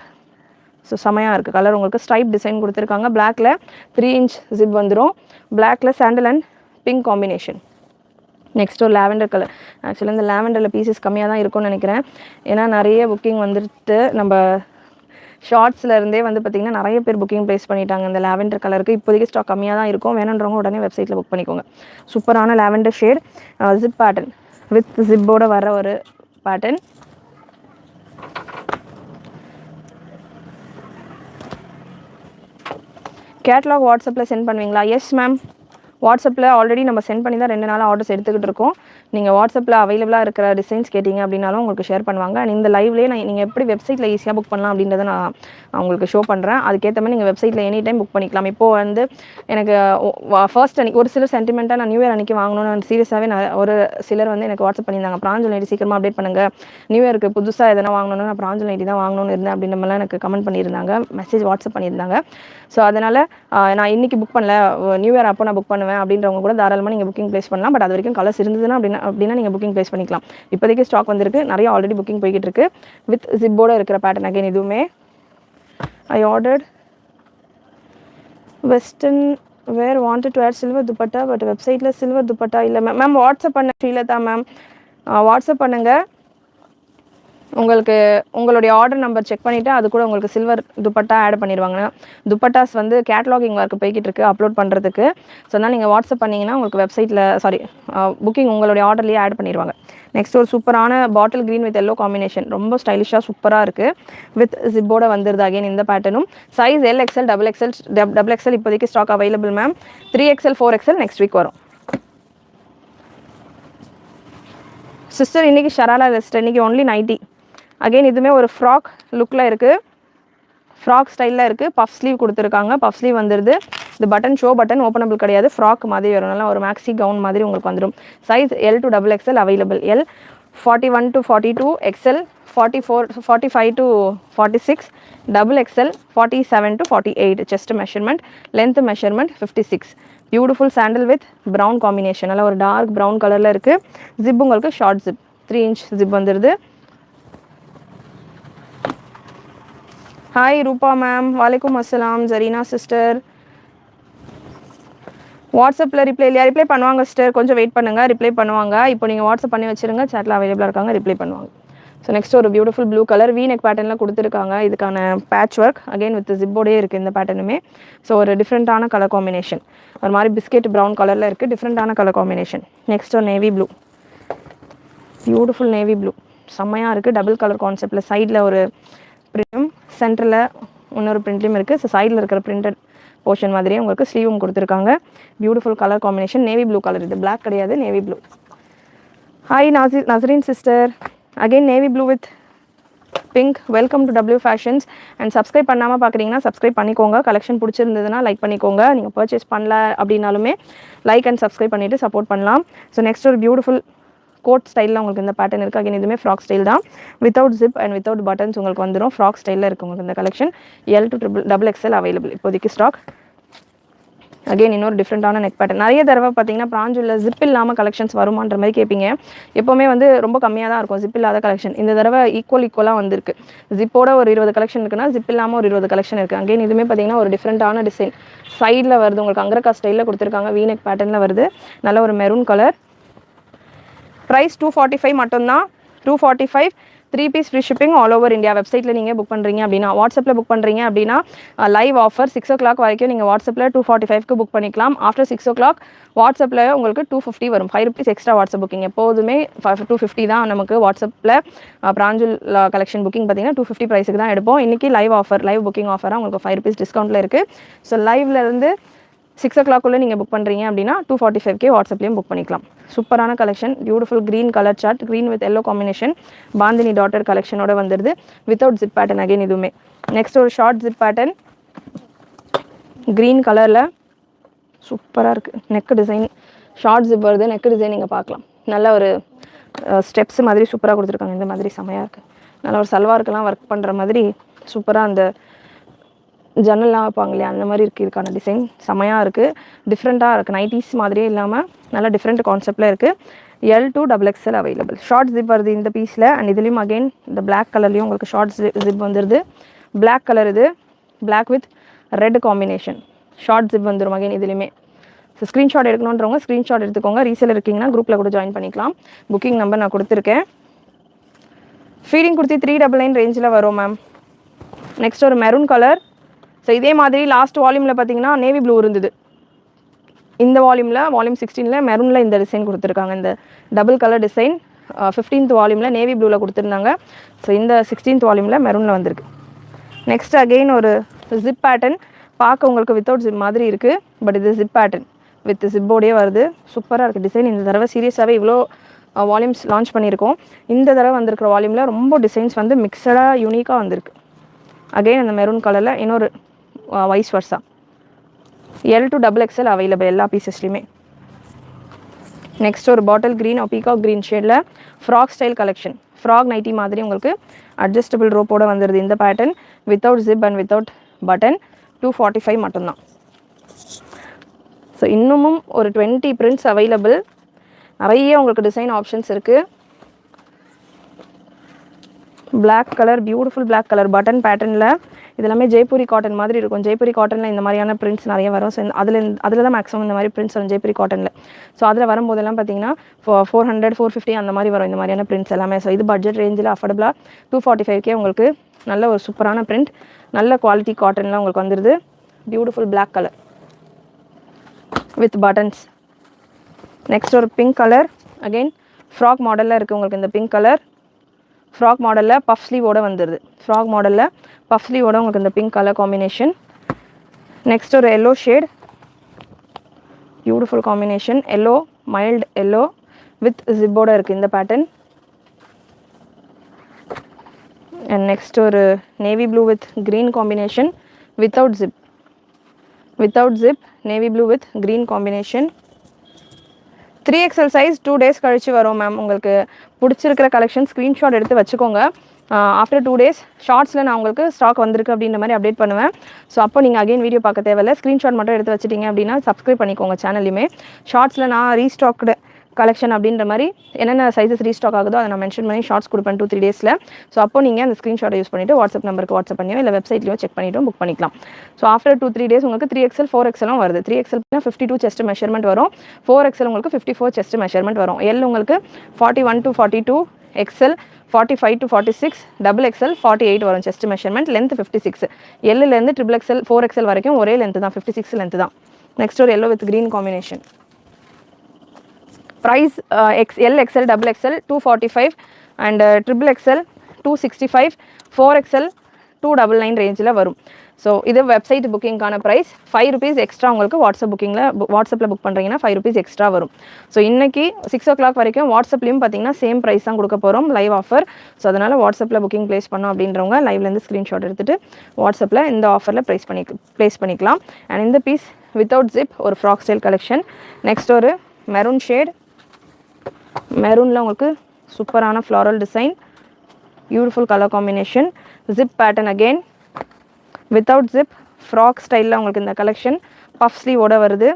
ஸோ செமையாக இருக்குது கலர். உங்களுக்கு ஸ்ட்ரைப் டிசைன் கொடுத்துருக்காங்க. பிளாக்ல 3 inch ஜிப் வந்துடும். பிளாக்ல sandal and pink combination. Next ஒரு லாவெண்டர் கலர். ஆக்சுவலாக இந்த லாவெண்டரில் பீசஸ் கம்மியாக தான் இருக்கும்னு நினைக்கிறேன். ஏன்னா நிறைய புக்கிங் வந்துட்டு நம்ம ஷார்ட்ஸில் இருந்தே வந்து பார்த்திங்கன்னா நிறைய பேர் புக்கிங் ப்ளேஸ் பண்ணிட்டாங்க இந்த லாவெண்டர் கலருக்கு. இப்போதைக்கு ஸ்டாக் கம்மியாக தான் இருக்கும். வேணுன்றவங்க உடனே வெப்சைட்டில் புக் பண்ணிக்கோங்க. சூப்பரான lavender shade zip pattern with ஜிப்போட வர ஒரு பேட்டர்ன். கேட்லாக் வாட்ஸ்அப்பில் சென்ட் பண்ணுவீங்களா? Yes ma'am. வாட்ஸ்அப்பில் ஆல்ரெடி நம்ம சென்ட் பண்ணி தான் 2 நாள் ஆர்டர்ஸ் எடுத்துக்கிட்டு இருக்கோம். நீங்கள் வாட்ஸ்அப்பில் அவைலபிளாக இருக்கிற டிசைன்ஸ் கேட்டிங்க அப்படின்னாலும் உங்களுக்கு ஷேர் பண்ணுவாங்க. அண்ட் இந்த லைவ்லேயே நீங்கள் எப்படி வெப்சைட்டில் ஈஸியாக புக் பண்ணலாம் அப்படின்றத நான் உங்களுக்கு ஷோ பண்ணுறேன். அதுக்கேற்ற மாதிரி நீங்கள் வெப்சைட்டில் எனி டைம் புக் பண்ணிக்கலாம். இப்போது வந்து எனக்கு ஃபர்ஸ்ட் அன்றைக்கி ஒரு சிலர் சென்டிமெண்ட்டாக நான் நியூ இயர் அன்றைக்கி வாங்கணும்னு சீரியஸாகவே ஒரு சிலர் வந்து எனக்கு வாட்ஸ்அப் பண்ணியிருந்தாங்க. பிராஞ்சல் நைட்டி சீக்கிரமாக அப்டேட் பண்ணுங்கள், நியூ இயருக்கு புதுசாக எதனா வாங்கணும்னு நான் பிராஞ்சல் நைட்டி தான் வாங்கணும்னு இருந்தேன் அப்படின்ற மாதிரிலாம் எனக்கு கமெண்ட் பண்ணியிருந்தாங்க, மெசேஜ் வாட்ஸ்அப் பண்ணியிருந்தாங்க. ஸோ அதனால் நான் இன்றைக்கி புக் பண்ணல, நியூ இயர் அப்போ நான் புக் பண்ணுவேன் அப்படின்றவங்க கூட தாராளமாக நீங்கள் புக்கிங் ப்ளேஸ் பண்ணலாம். பட் அது வரைக்கும் கலர்ஸ் இருந்ததுன்னா அப்படின்னா நீங்கள் புக்கிங் ப்ளேஸ் பண்ணிக்கலாம். இப்போதைக்கு ஸ்டாக் வந்திருக்கு. நிறைய ஆல்ரெடி புக்கிங் போய்கிட்டு இருக்கு வித் ஜிப்போட இருக்கிற பேட்டர்ன். அகைன் இதுவுமே I ordered western wear wanted to add silver dupatta but வெப்சைட்டில் சில்வர் துப்பட்டா இல்லை மேம். மேம் வாட்ஸ்அப் பண்ண ஸ்ரீலதா மேம் வாட்ஸ்அப் பண்ணுங்கள். உங்களுக்கு உங்களுடைய ஆர்டர் நம்பர் செக் பண்ணிவிட்டு அது கூட உங்களுக்கு சில்வர் துப்பட்டா ஆட் பண்ணிடுவாங்க. துப்பட்டாஸ் வந்து கேட்லாகிங் ஒர்க் போய்கிட்டு இருக்குது அப்லோட் பண்ணுறதுக்கு. ஸோ அதனால் நீங்கள் வாட்ஸ்அப் பண்ணிங்கன்னா உங்களுக்கு வெப்சைட்டில் புக்கிங் உங்களுடைய ஆர்டர்லேயே ஆட் பண்ணிடுவாங்க. நெக்ஸ்ட் ஒரு சூப்பரான bottle green with yellow combination. ரொம்ப ஸ்டைலிஷாக சூப்பராக இருக்குது. வித் ஜிப்போட வந்துருது அகைன் இந்த பேட்டர்னும். சைஸ் LXL டபுள் எக்ஸ்எல் இப்போதைக்கு stock available ma'am. 3XL 4XL next week வரும். சிஸ்டர் இன்றைக்கி ஷராலா லிஸ்ட், இன்றைக்கி ஒன்லி நைட்டி. அகெயின் இதுவுமே ஒரு ஃப்ராக் லுக்கில் இருக்குது. ஃப்ராக் ஸ்டைலில் இருக்குது. பஃப் ஸ்லீவ் கொடுத்துருக்காங்க. பஃப் ஸ்லீவ் வந்துடுது. இது பட்டன் ஷோ பட்டன் ஓப்பனபிள் கிடையாது. ஃப்ராக் மாதிரி வரும். நல்லா ஒரு மேக்ஸி கவுன் மாதிரி உங்களுக்கு வந்துடும். Size L to XXL available. L 41 to 42, XL 45 to 46, XXL 47 to 48 chest measurement. Length measurement 56. Beautiful sandal with brown combination. நல்லா ஒரு டார்க் ப்ரௌன் கலரில் இருக்குது. ஜிப் உங்களுக்கு ஷார்ட் ஜிப் 3 inch ஜிப் வந்துடுது. ஹாய் ரூபா மேம். வலைக்கும் அஸ்ஸலாம் ஜரீனா சிஸ்டர். வாட்ஸ்அப்பில் ரிப்ளை இல்லையா? ரிப்ளை பண்ணுவாங்க சிஸ்டர், கொஞ்சம் வெயிட் பண்ணுங்கள், ரிப்ளை பண்ணுவாங்க. இப்போ நீங்கள் வாட்ஸ்அப் பண்ணி வச்சுருங்க, சேட்டில் அவைலபிளாக இருக்காங்க, ரிப்ளை பண்ணுவாங்க. ஸோ நெக்ஸ்ட் ஒரு பியூட்டிஃபுல் ப்ளூ கலர் வீநெக் பேட்டர்னில் கொடுத்துருக்காங்க. இதுக்கான பேட்ச் ஒர்க் அகெயின் வித் ஜிப்போடே இருக்குது இந்த பேட்டர்னுமே. ஸோ ஒரு டிஃப்ரெண்ட்டான கலர் காம்பினேஷன். ஒரு மாதிரி பிஸ்கெட் ப்ரௌன் கலரில் இருக்குது. டிஃப்ரெண்ட்டான கலர் காம்பினேஷன். நெக்ஸ்ட் ஒரு navy blue. Beautiful navy blue செம்மையாக இருக்குது. டபுள் கலர் கான்செப்டில் சைடில் ஒரு பிரிண்ட்டும் சென்டரில் இன்னொரு பிரிண்ட்லையும் இருக்குது. ஸோ சைடில் இருக்கிற பிரிண்டட் போர்ஷன் மாதிரியே உங்களுக்கு ஸ்லீவும் கொடுத்துருக்காங்க. Beautiful colour combination. Navy blue colour. இது பிளாக் கிடையாது, navy blue. Hi Nasreen sister. Again navy blue with pink. Welcome to W fashions. And subscribe பண்ணாமல் பார்க்குறீங்கன்னா சப்ஸ்கிரைப் பண்ணிக்கோங்க. கலெக்ஷன் பிடிச்சிருந்ததுன்னா லைக் பண்ணிக்கோங்க. நீங்கள் பர்ச்சேஸ் பண்ணல அப்படின்னாலுமே லைக் அண்ட் சப்ஸ்கிரைப் பண்ணிவிட்டு சப்போர்ட் பண்ணலாம். ஸோ நெக்ஸ்ட் ஒரு பியூட்டிஃபுல் கோட் ஸ்டைலில் உங்களுக்கு இந்த பேட்டர்ன் இருக்குது. அகைன் இதுவுமே ஃப்ராக் ஸ்டைல் தான். Without zip and without buttons உங்களுக்கு வந்துடும். ஃப்ராக் ஸ்டைலில் இருக்குது உங்களுக்கு இந்த collection. L to XXL available இப்போதைக்கு ஸ்டாக். அகைன் இன்னொரு டிஃப்ரெண்ட்டான நெக் பேட்டர்ன். நிறைய தடவை பார்த்தீங்கன்னா பிராஞ்சில் ஜிப் இல்லாமல் கலெக்ஷன்ஸ் வருமான்ற மாதிரி கேட்பீங்க. எப்போவுமே வந்து ரொம்ப கம்மியாக தான் இருக்கும் ஜிப் இல்லாத கலெக்ஷன். இந்த தடவை ஈக்குவலாக வந்திருக்கு. ஜிப்போட ஒரு 20 கலெக்ஷன் இருக்குன்னா ஜிப் இல்லாமல் ஒரு 20 கலெக்ஷன் இருக்குது. அகைன் இதுவுமே பார்த்தீங்கன்னா ஒரு டிஃப்ரெண்ட்டான டிசைன். சைடில் வருது உங்களுக்கு அங்கரக்கா ஸ்டைலில் கொடுத்துருக்காங்க. வீநெக் பேட்டர்னில் வருது. நல்ல ஒரு மெரூன் கலர். ப்ரைஸ் 245 மட்டும்தான். 245 3 piece free shipping all over India. வெப்சைட்டில் நீங்கள் புக் பண்ணுறீங்க அப்படின்னா, வாட்ஸ்அப்பில் புக் பண்ணுறீங்க அப்படின்னா லைவ் ஆஃபர் 6 o'clock வரைக்கும் நீங்கள் வாட்ஸ்அப்பில் 245க்கு புக் பண்ணிக்கலாம். ஆஃப்டர் 6 o'clock வாட்ஸ்அப்பில் உங்களுக்கு 250 வரும். 5 rupees எக்ஸ்ட்ரா வாட்ஸ்அப் புக்கிங். எப்போதுமே 250 தான் நமக்கு வாட்ஸ்அப்பில் பிராஞ்சுல் கலெக்ஷன் புக்கிங் பார்த்தீங்கன்னா 250 ப்ரைஸுக்கு தான் எடுப்போம். இன்றைக்கி லைவ் ஆஃபர், லைவ் புக்கிங் ஆஃபராக உங்களுக்கு 5 rupees டிஸ்கவுண்ட்டில் இருக்குது. ஸோ லைவ்லேருந்து 6 o'clock நீங்கள் புக் பண்ணுறீங்க அப்படின்னா 245K வாட்ஸ்அப்லேயும் புக் பண்ணிக்கலாம். சூப்பரான collection, beautiful green colour chart, green with yellow combination, bandhani டாட்டர் கலெக்ஷனோட வந்துடுது வித்தவுட் ஜிப் பேட்டர்ன். அகைன் இதுவுமே நெக்ஸ்ட் ஒரு ஷார்ட் ஜிப் பேட்டர்ன் க்ரீன் கலரில் சூப்பராக இருக்குது. நெக் டிசைன் ஷார்ட் ஜிப் வருது. நெக் டிசைன் நீங்கள் பார்க்கலாம். நல்ல ஒரு ஸ்டெப்ஸ் மாதிரி சூப்பராக கொடுத்துருக்காங்க. இந்த மாதிரி செமையாக இருக்குது. நல்ல ஒரு சல்வாருக்கெல்லாம் ஒர்க் பண்ணுற மாதிரி சூப்பராக அந்த ஜன்னல்லாம் வைப்பாங்க இல்லையா, அந்த மாதிரி இருக்குது. இதுக்கான டிசைன் செமையாக இருக்குது, டிஃப்ரெண்ட்டாக இருக்குது. நைட்டிஸ் மாதிரியே இல்லாமல் நல்லா டிஃப்ரெண்ட் கான்செப்டில் இருக்குது. L to XXL available. Short zip வருது இந்த பீஸில். அண்ட் இதுலேயும் அகெயின் இந்த பிளாக் கலர்லேயும் உங்களுக்கு ஷார்ட் ஜிப் வந்துடுது. பிளாக் கலர் இது, black with red combination short zip வந்துடும் அகெயின் இதுலேயுமே. ஸோ ஸ்க்ரீன்ஷாட் எடுக்கணுன்றவங்க ஸ்க்ரீன்ஷாட் எடுத்துக்கோங்க. ரீசேல் இருக்கீங்கன்னா குரூப்பில் கூட ஜாயின் பண்ணிக்கலாம். புக்கிங் நம்பர் நான் கொடுத்துருக்கேன். ஃபீடிங் குர்த்தி 399 ரேஞ்சில் வரும் மேம். நெக்ஸ்ட் ஒரு மெரூன் கலர். ஸோ இதே மாதிரி லாஸ்ட் வால்யூமில் பார்த்தீங்கன்னா நேவி ப்ளூ இருந்தது. இந்த வால்யூமில் வால்யூம் 16 மெரூனில் இந்த டிசைன் கொடுத்துருக்காங்க. இந்த டபுள் கலர் டிசைன் 15th வால்யூமில் நேவி ப்ளூவில் கொடுத்துருந்தாங்க. ஸோ இந்த 16th வால்யூமில் மெரூனில் வந்திருக்கு. நெக்ஸ்ட் அகெயின் ஒரு ஜிப் பேட்டர்ன். பார்க்க உங்களுக்கு வித்தவுட் ஜிப் மாதிரி இருக்குது, பட் இது ஜிப் பேட்டர்ன் வித் ஜிப்போடையே வருது. சூப்பராக இருக்குது டிசைன். இந்த தடவை சீரியஸாகவே இவ்வளோ வால்யூம்ஸ் லான்ச் பண்ணியிருக்கோம். இந்த தடவை வந்திருக்கிற வால்யூமில் ரொம்ப டிசைன்ஸ் வந்து மிக்சடாக யூனிக்காக வந்திருக்கு. அகெயின் அந்த மெரூன் கலரில் இன்னொரு wise வர்ஸா L to XXL available எல்லா பீசஸ்லையுமே. நெக்ஸ்ட் ஒரு பாட்டில் க்ரீன் பீகாக் க்ரீன் ஷேடில் frock style collection. Frock nightie மாதிரி உங்களுக்கு அட்ஜஸ்டபிள் ரோப்போடு வந்துடுது இந்த pattern. Without zip and without button 245 மட்டும்தான். ஸோ இன்னமும் ஒரு 20 பிரிண்ட்ஸ் அவைலபிள். நிறைய உங்களுக்கு டிசைன் ஆப்ஷன்ஸ் இருக்குது. Black colour, beautiful black colour button பேட்டர்னில். இது எல்லாமே ஜெய்ப்பூரி காட்டன் மாதிரி இருக்கும். ஜெய்ப்பூரி காட்டனில் இந்த மாதிரியான பிரிண்ட்ஸ் நிறைய வரும். ஸோ அதில் தான் மேக்ஸிமம் இந்த மாதிரி பிரிண்ட்ஸ் வரும் ஜெய்ப்பூரி காட்டனில். ஸோ அதில் வரும்போதெல்லாம் பார்த்தீங்கன்னா 400, 450 அந்த மாதிரி வரும் இந்த மாதிரியான பிரிண்ட்ஸ் எல்லாமே. ஸோ இது பட்ஜெட் ரேஞ்சில் அஃபோர்டபுளாக 245K உங்களுக்கு நல்ல ஒரு சூப்பரான பிரிண்ட், நல்ல குவாலிட்டி காட்டன்லாம் உங்களுக்கு வந்துடுது. Beautiful black colour with buttons. Next ஒரு பிங்க் கலர். அகெயின் ஃப்ராக் மாடலில் இருக்குது உங்களுக்கு இந்த பிங்க் கலர். ஃப்ராக் மாடலில் பஃப் ஸ்லீவோடு வந்துடுது. ஃப்ராக் மாடலில் பஃப் ஸ்லீவோட உங்களுக்கு இந்த பிங்க் கலர் காம்பினேஷன். நெக்ஸ்ட் ஒரு yellow shade, beautiful combination. Yellow, mild yellow with ஜிப்போட இருக்குது இந்த பேட்டர்ன். அண்ட் நெக்ஸ்ட் ஒரு navy blue with green combination without zip. Without zip navy blue with green combination. 3XL size 2 days கழிச்சு வரும் ma'am. உங்களுக்கு பிடிச்சிருக்கிற collection screenshot எடுத்து வச்சுக்கோங்க. After 2 days ஷார்ட்ஸில் நான் உங்களுக்கு ஸ்டாக் வந்திருக்கு அப்படின்ற மாதிரி அப்டேட் பண்ணுவேன். ஸோ அப்போ நீங்கள் அகைன் வீடியோ பார்க்க தேவையில்லை, ஸ்க்ரீன்ஷாட் மட்டும் எடுத்து வச்சிட்டிங்க அப்படின்னா சப்ஸ்கிரைப் பண்ணிக்கோங்க சேனல்லையுமே. ஷார்ட்ஸில் நான் ரீஸ்டாக்டு கலெக்ஷன் அப்படின்ற மாதிரி என்னென்ன சைஸஸ் ரீஸ்டாக் ஆகுதோ அதை நான் மென்ஷன் பண்ணி ஷார்ட்ஸ் கொடுப்பேன் 2-3 days. ஸோ அப்போ நீங்கள் அந்த ஸ்க்ரீன்ஷாட்டை யூஸ் பண்ணிவிட்டு வாட்ஸ்அப் நம்பருக்கு வாட்ஸ்அப் பண்ணியோ இல்லை வெப்சைட்லையோ செக் பண்ணிவிட்டு புக் பண்ணிக்கலாம். ஸோ ஆஃப்டர் 2-3 days உங்களுக்கு 3XL 4XL வருது. 3XL 52 செஸ்ட் மெஷர்மெண்ட் வரும். 4XL உங்களுக்கு 54 செஸ்ட் மெஷர்மெண்ட் வரும். எல் உங்களுக்கு 41 to 42, XL 45 to 46, XXL 48 வரும் chest measurement. Length 56. எல்லுலேருந்து XXL 4XL வரைக்கும் ஒரே லென்த் தான், 56 லென்த் தான். நெக்ஸ்ட் ஒரு yellow with green combination. Price XL, XL, XXL 245 and XXL 265, 4XL 299 ரேஞ்சில் வரும். ஸோ இது வெப்சைட் புக்கிங்கான ப்ரைஸ். 5 rupees எக்ஸ்ட்ரா உங்களுக்கு வாட்ஸ்அப்பில் புக் பண்ணுறீங்கன்னா 5 rupees எக்ஸ்ட்ரா வரும். ஸோ இன்றைக்கி 6 o'clock வரைக்கும் வாட்ஸ்அப்லேயும் பார்த்தீங்கன்னா சேம் ப்ரைஸ் தான் கொடுக்க போகிறோம், லைவ் ஆஃபர். ஸோ அதனால் வாட்ஸ்அப்பில் புக்கிங் ப்ளேஸ் பண்ணோம் அப்படின்றவங்க லைவ்லேருந்து ஸ்க்ரீன்ஷாட் எடுத்துகிட்டு வாட்ஸ்அப்பில் இந்த ஆஃபரில் ப்ளேஸ் பண்ணிக்கலாம். அண்ட் இந்த பீஸ் வித்தவுட் ஜிப் ஒரு ஃப்ராக் ஸ்டைல் கலெக்ஷன். நெக்ஸ்ட் ஒரு மெரூன் ஷேட். மெரூனில் உங்களுக்கு சூப்பரான floral design, beautiful colour combination. Zip pattern again without zip frock ஸ்டைலில் உங்களுக்கு இந்த கலெக்ஷன் பஃப் ஸ்லீவோட வருது.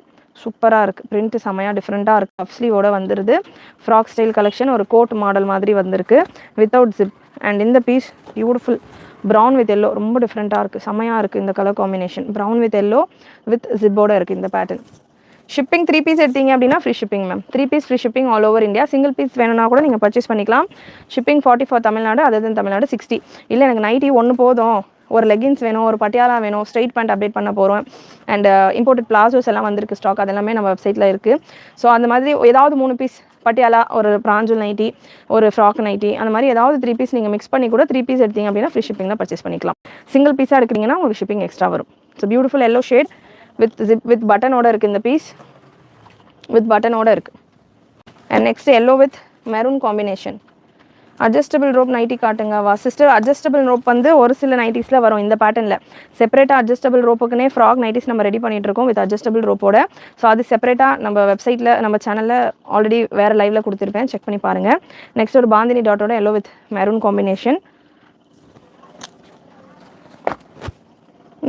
சூப்பராக இருக்குது, பிரிண்ட்டு செமையாக டிஃப்ரெண்ட்டாக இருக்குது. பஃப் ஸ்லீவோட வந்துடுது. ஃப்ராக் ஸ்டைல் கலெக்ஷன் ஒரு கோட் மாடல் மாதிரி வந்திருக்கு வித்தவுட் ஜிப். அண்ட் இந்த piece beautiful brown with yellow, ரொம்ப டிஃப்ரெண்ட்டாக இருக்குது, செமையாக இருக்குது இந்த colour combination. Brown with yellow with ஜிப்போட இருக்குது இந்த பேட்டர்ன். ஷிப்பிங் 3 பீஸ் எடுத்தீங்க அப்படின்னா free shipping ma'am. 3 piece free shipping all over India. Single piece வேணும்னா கூட நீங்கள் பர்ச்சேஸ் பண்ணிக்கலாம். Shipping 40 for Tamil Nadu, other than Tamil Nadu 60. இல்லை எனக்கு நைட்டி ஒன்று போதும், ஒரு லெகின்ஸ் வேணும், ஒரு பட்டியாலா வேணும், ஸ்ட்ரைட் பேண்ட் அப்டேட் பண்ண போகிறோம், அண்ட் இம்போர்ட்டட் பிளாசோஸ் எல்லாம் வந்திருக்கு ஸ்டாக், அதெல்லாமே நம்ம வெப்சைட்டில் இருக்குது. ஸோ அந்த மாதிரி ஏதாவது 3 பீஸ் பட்டியாலா, ஒரு பிராஞ்சல் நைட்டி, ஒரு ஃப்ராக் நைட்டி, அந்த மாதிரி ஏதாவது 3 பீஸ் நீங்கள் மிக்ஸ் பண்ணி கூட 3 பீஸ் எடுத்தீங்க அப்படின்னா ஃப்ரீ ஷிப்பிங்கில் பர்ச்சேஸ் பண்ணிக்கலாம். சிங்கிள் பீஸாக எடுக்கிறீங்கன்னா உங்களுக்கு ஷிப்பிங் எக்ஸ்ட்ரா வரும். So beautiful yellow shade with zip with பட்டனோட இருக்குது இந்த பீஸ், வித் பட்டனோட இருக்குது. And next yellow with maroon combination. Adjustable rope nightie காட்டுங்கவா சிஸ்டர்? அட்ஜஸ்டபிள் ரோப் வந்து ஒரு சில நைட்டிஸில் வரும் இந்த பேட்டர்னில். செப்பரேட்டாக அட்ஜஸ்டபிள் ரோப்புக்குனே ஃப்ராக் நைட்டிஸ் நம்ம ரெடி பண்ணிட்டு இருக்கோம் வித் அட்ஜஸ்டபிள் ரோப்போட. ஸோ அது செப்பரேட்டாக நம்ம வெப்சைட்டில், நம்ம சேனலில் ஆல்ரெடி வேறு லைவில் கொடுத்துருப்பேன், செக் பண்ணி பாருங்கள். நெக்ஸ்ட் ஒரு பாந்தினி டாட்டோட yellow with maroon combination.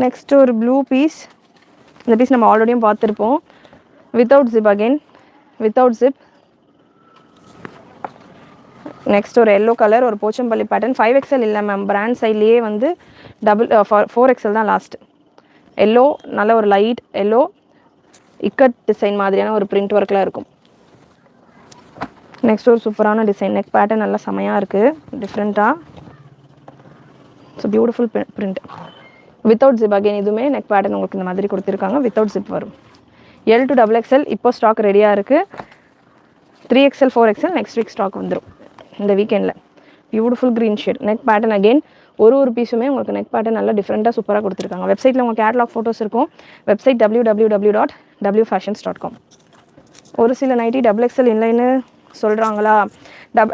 Next ஒரு ப்ளூ பீஸ். இந்த பீஸ் நம்ம ஆல்ரெடியும் பார்த்துருப்போம். Without zip, again without zip. Next ஒரு எல்லோ கலர், ஒரு போச்சம்பள்ளி பேட்டர்ன். 5XL இல்லை மேம், பிராண்ட் சைட்லேயே வந்து 4XL தான் லாஸ்ட். எல்லோ, நல்ல ஒரு லைட் எல்லோ, இக்கட் டிசைன் மாதிரியான ஒரு பிரிண்ட் ஒர்க்கில் இருக்கும். நெக்ஸ்ட் ஒரு சூப்பரான டிசைன், நெக் பேட்டர்ன் நல்லா செமையாக இருக்குது, டிஃப்ரெண்ட்டாக. So beautiful print without zip. Again இதுவுமே நெக் பேட்டர்ன் உங்களுக்கு இந்த மாதிரி கொடுத்துருக்காங்க, வித்தவுட் ஜிப் வரும். L to XXL இப்போ ஸ்டாக் ரெடியாக இருக்குது. 3XL 4XL next week stock வந்துடும் இந்த வீக்கெண்டில். Beautiful green shade neck pattern. Again ஒரு பீஸுமே உங்களுக்கு நெக் பேட்டர்ன் நல்லா டிஃப்ரெண்ட்டாக சூப்பராக கொடுத்துருக்காங்க. வெப்சைட்டில் உங்கள் கேட்லாக் ஃபோட்டோஸ் இருக்கும். Website www.wfashions.com. ஒரு சில நைட்டி XXL இல்லைன்னு சொல்கிறாங்களா?